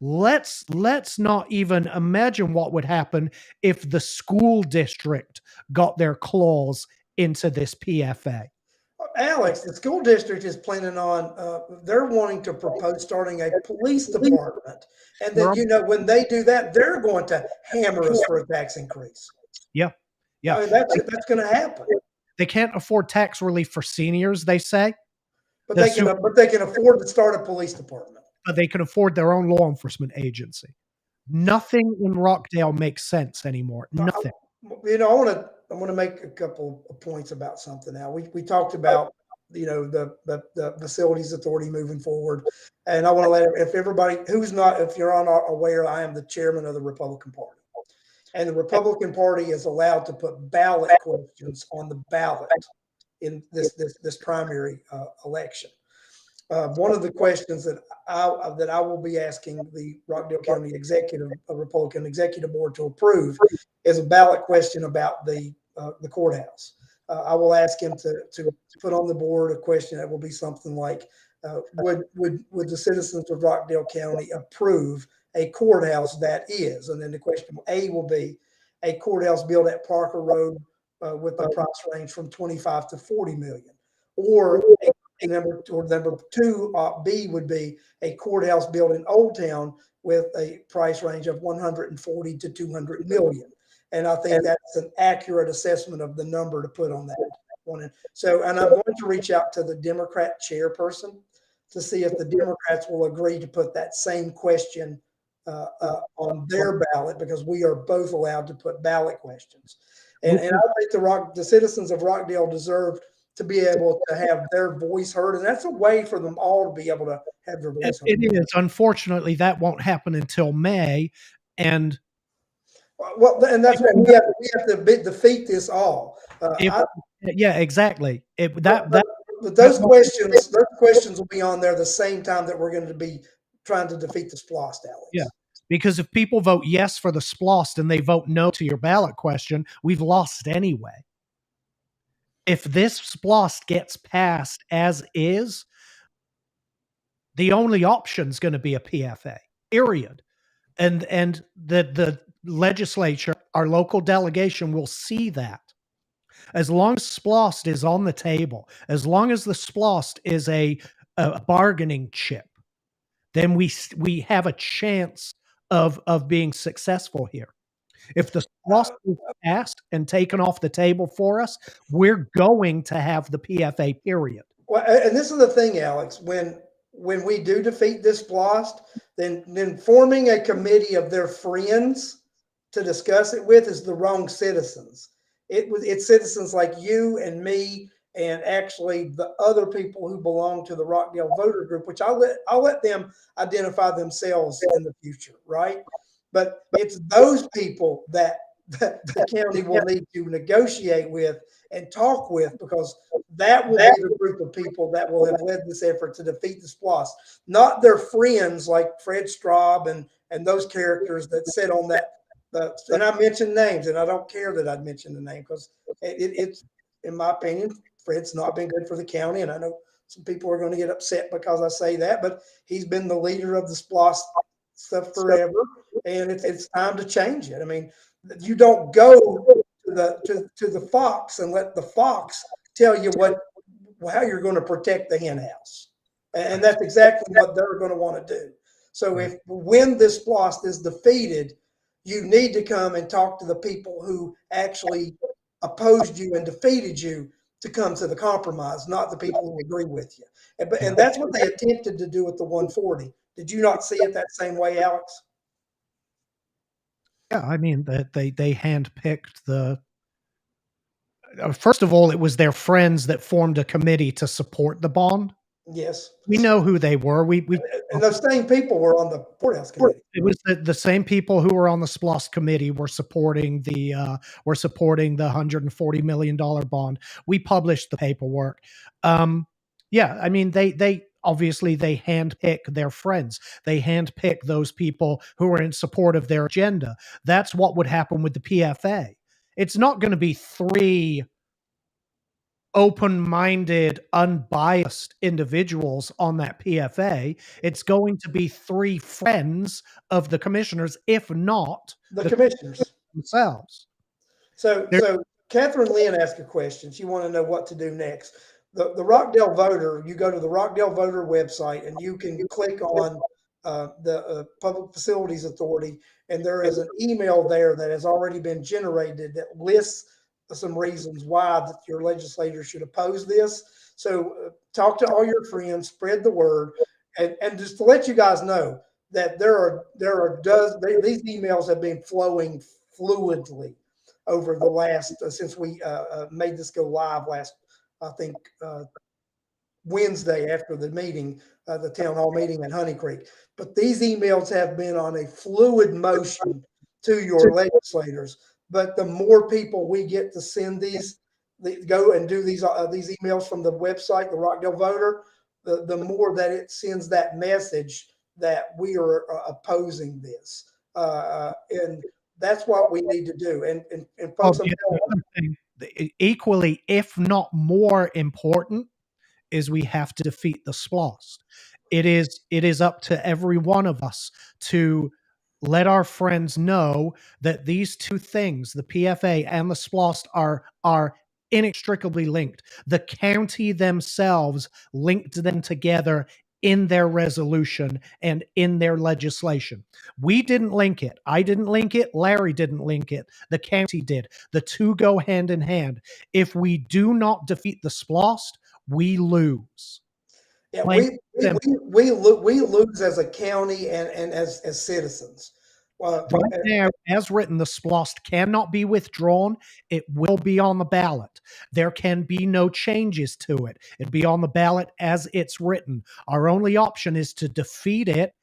Let's not even imagine what would happen if the school district got their claws into this PFA. Alex, the school district is planning on, they're wanting to propose starting a police department. And then, when they do that, they're going to hammer us for a tax increase. Yeah. Yeah. I mean, that's going to happen. They can't afford tax relief for seniors, they say. But they can afford to start a police department. But they can afford their own law enforcement agency. Nothing in Rockdale makes sense anymore. Nothing. I want to make a couple of points about something now. We talked about, the facilities authority moving forward. And I want to if you're unaware, I am the chairman of the Republican Party. And the Republican Party is allowed to put ballot questions on the ballot in this primary election. One of the questions that I will be asking the Rockdale County Republican Executive Board to approve is a ballot question about the courthouse. I will ask him to put on the board a question that will be something like, would the citizens of Rockdale County approve a courthouse that is? And then the question A will be a courthouse built at Parker Road with the price range from 25 to 40 million. Or number two, B would be a courthouse built in Old Town with a price range of 140 to 200 million. And I think that's an accurate assessment of the number to put on that one. So, and I'm going to reach out to the Democrat chairperson to see if the Democrats will agree to put that same question on their ballot, because we are both allowed to put ballot questions. And I think the citizens of Rockdale deserve to be able to have their voice heard. And that's a way for them all to be able to have their voice heard. It is. Unfortunately, that won't happen until May. And and that's what we have to defeat this all. Yeah, exactly. Those questions will be on there the same time that we're going to be trying to defeat the SPLOST, Alex. Yeah, because if people vote yes for the SPLOST and they vote no to your ballot question, we've lost anyway. If this SPLOST gets passed as is, the only option is going to be a PFA, period. And the legislature, our local delegation, will see that. As long as SPLOST is on the table, as long as the SPLOST is a bargaining chip, then we have a chance of being successful here. If the SPLOST is passed and taken off the table for us, we're going to have the PFA, period. Well, and this is the thing, Alex, when we do defeat this SPLOST, then forming a committee of their friends to discuss it with is the wrong citizens. It's citizens like you and me, and actually the other people who belong to the Rockdale voter group, which I'll let them identify themselves in the future, right? But it's those people that the county will need to negotiate with and talk with, because that will be the group of people that will have led this effort to defeat the SPLOST, not their friends like Fred Straub and those characters that sit on that. And I mentioned names, and I don't care that I'd mention the name, because it's, in my opinion, Fred's not been good for the county. And I know some people are going to get upset because I say that, but he's been the leader of the SPLOST stuff forever, and it's time to change it. I mean, you don't go to the fox and let the fox tell you how you're going to protect the hen house. And that's exactly what they're going to want to do. So when this SPLOST is defeated, you need to come and talk to the people who actually opposed you and defeated you to come to the compromise, not the people who agree with you. And that's what they attempted to do with the 140. Did you not see it that same way, Alex? Yeah, I mean, that they handpicked the. First of all, it was their friends that formed a committee to support the bond. Yes, we know who they were. And those same people were on the courthouse committee. It was the same people who were on the SPLOST committee were supporting the $140 million bond. We published the paperwork. Yeah, I mean, they obviously they handpick their friends. They handpick those people who are in support of their agenda. That's what would happen with the PFA. It's not going to be three open-minded, unbiased individuals on that PFA. It's going to be three friends of the commissioners, if not the commissioners themselves. So Catherine Lynn asked a question. She wanted to know what to do next. The Rockdale Voter, you go to the Rockdale Voter website and you can click on the Public Facilities Authority, and there is an email there that has already been generated that lists some reasons why that your legislator should oppose this. So talk to all your friends, spread the word, and just to let you guys know that these emails have been flowing fluidly over the last since we made this go live last, I think, Wednesday after the meeting, the town hall meeting at Honey Creek. But these emails have been on a fluid motion to your legislators. But the more people we get to send go and do these emails from the website, the Rockdale Voter, the more that it sends that message that we are opposing this. And that's what we need to do. And folks, equally, if not more important, is we have to defeat the SPLOST. It is up to every one of us to let our friends know that these two things, the PFA and the SPLOST, are inextricably linked. The county themselves linked them together in their resolution and in their legislation. We didn't link it. I didn't link it. Larry didn't link it. The county did. The two go hand in hand. If we do not defeat the SPLOST, we lose. Yeah, Plain and simple. we lose as a county and as citizens. Right now, as written, the SPLOST cannot be withdrawn. It will be on the ballot. There can be no changes to it. It'd be on the ballot as it's written. Our only option is to defeat it.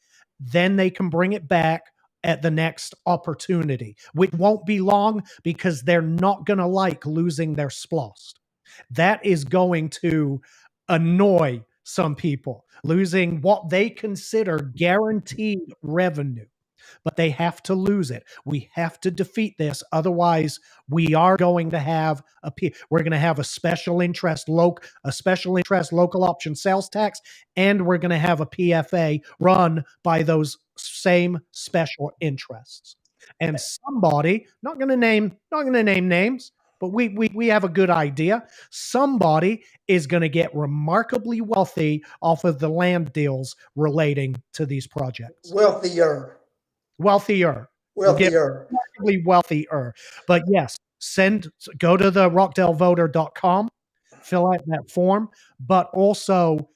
Then they can bring it back at the next opportunity, which won't be long because they're not going to like losing their SPLOST. That is going to annoy some people, losing what they consider guaranteed revenue. But they have to lose it. We have to defeat this. Otherwise, we are going to have we're going to have a special interest local option sales tax, and we're going to have a PFA run by those same special interests. And somebody, not going to name names, but we have a good idea. Somebody is going to get remarkably wealthy off of the land deals relating to these projects. Wealthier. We'll get remarkably wealthier. But yes, go to the rockdalevoter.com, fill out that form, but also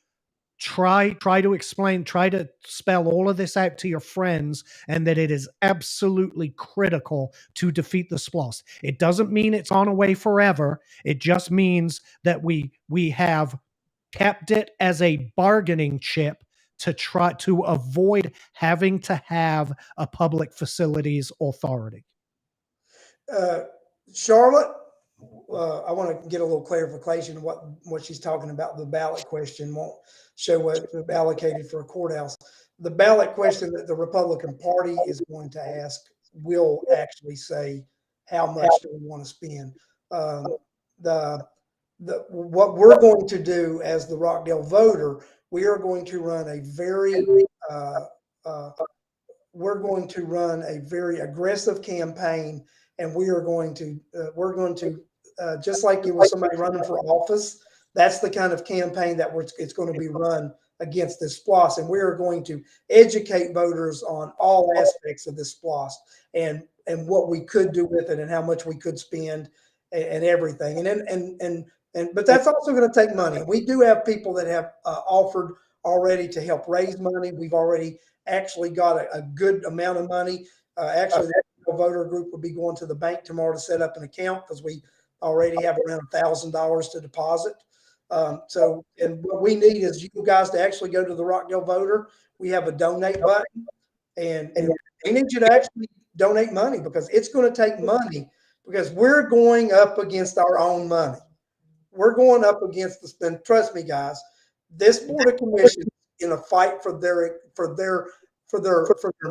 try to spell all of this out to your friends, and that it is absolutely critical to defeat the SPLOST. It doesn't mean it's on away forever. It just means that we have kept it as a bargaining chip to try to avoid having to have a public facilities authority. Charlotte, I want to get a little clarification of what she's talking about. The ballot question won't show what allocated for a courthouse. The ballot question that the Republican Party is going to ask will actually say, how much do we want to spend? What we're going to do as the Rockdale voter, we are going to run a very aggressive campaign, and we're going to just like it was somebody running for office. That's the kind of campaign that it's going to be run against this SPLOST, and we are going to educate voters on all aspects of this SPLOST and what we could do with it and how much we could spend and everything. But that's also going to take money. We do have people that have offered already to help raise money. We've already actually got a good amount of money. Actually, the voter group will be going to the bank tomorrow to set up an account because we already have around $1,000 to deposit. And what we need is you guys to actually go to the Rockdale Voter. We have a donate button, and we need you to actually donate money because it's going to take money because we're going up against our own money. We're going up against the spend. Trust me, guys. This Board of Commissioners in a fight for their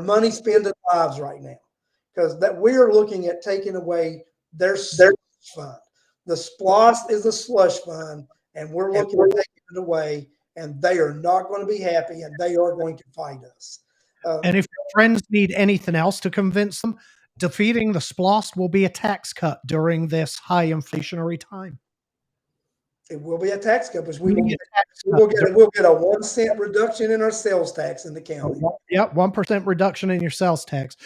money spending lives right now, because that we are looking at taking away their slush fund. The SPLOST is a slush fund, and we're looking at taking it away, and they are not going to be happy, and they are going to fight us. And if your friends need anything else to convince them, defeating the SPLOST will be a tax cut during this high inflationary time. It will be a tax cut, because we'll get a 1 cent reduction in our sales tax in the county. Yep, 1% reduction in your sales tax.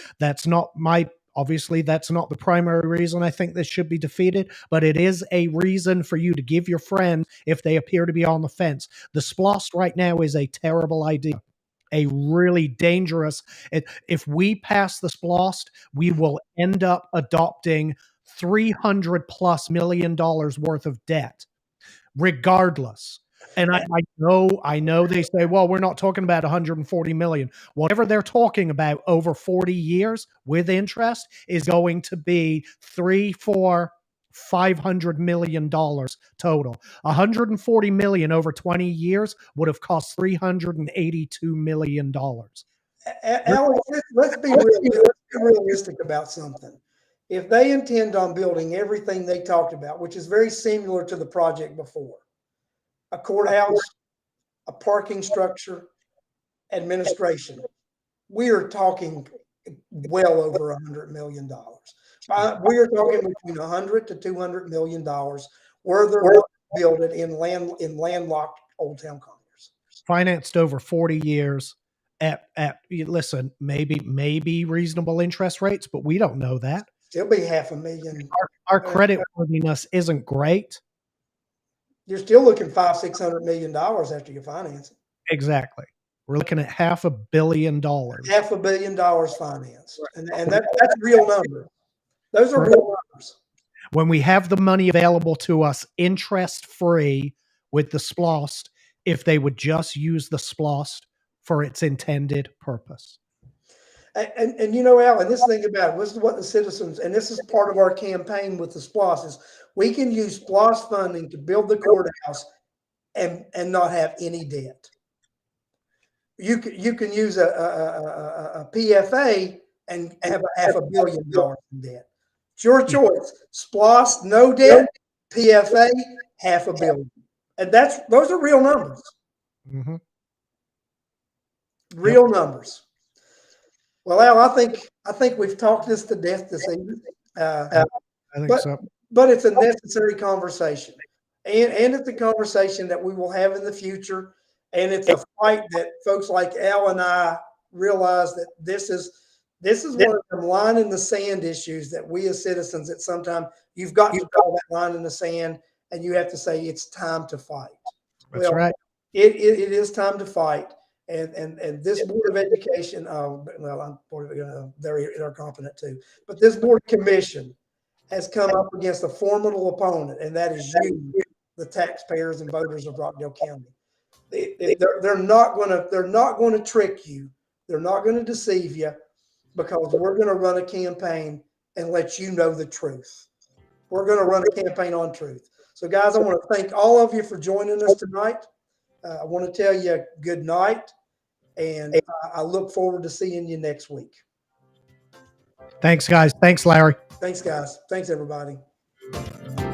Obviously, that's not the primary reason I think this should be defeated, but it is a reason for you to give your friends if they appear to be on the fence. The SPLOST right now is a terrible idea, a really dangerous. If we pass the SPLOST, we will end up adopting $300+ million worth of debt, regardless. And I know they say, well, we're not talking about 140 million. Whatever they're talking about over 40 years with interest is going to be $500 million total. 140 million over 20 years would have cost $382 million. Alex, let's be realistic about something. if they intend on building everything they talked about, which is very similar to the project before, a courthouse, a parking structure, administration, we are talking well over $100 million. We are talking between $100 to $200 million where they're going to build it in landlocked Old Town Commerce. Financed over 40 years at listen, maybe reasonable interest rates, but we don't know that. It'll be $500,000. Our credit worthiness isn't great. You're still looking $500-600 million after you finance it. Exactly. We're looking at $500 million. $500 million financed, and that's real number. Those are real numbers. When we have the money available to us interest free with the SPLOST, if they would just use the SPLOST for its intended purpose. And you know, Al, and this thing about it, this is what the citizens, and this is part of our campaign with the SPLOST, is we can use SPLOST funding to build the courthouse and not have any debt. You can use a PFA and have $500 million in debt. It's your choice. SPLOST, no debt. PFA, $500 million. And those are real numbers. Mm-hmm. Real numbers. Well, Al, I think we've talked this to death this evening. I think so. But it's a necessary conversation. And it's a conversation that we will have in the future. And it's a fight that folks like Al and I realize that this is one of the line in the sand issues that we as citizens, that sometimes you've got to draw that line in the sand and you have to say it's time to fight. That's right. It is time to fight. And this Board of Education, they're incompetent too, but this Board Commission has come up against a formidable opponent, and that is you, the taxpayers and voters of Rockdale County. They're not going to trick you. They're not going to deceive you, because we're going to run a campaign and let you know the truth. We're going to run a campaign on truth. So, guys, I want to thank all of you for joining us tonight. I want to tell you good night, and I look forward to seeing you next week. Thanks, guys. Thanks, Larry. Thanks, guys. Thanks, everybody.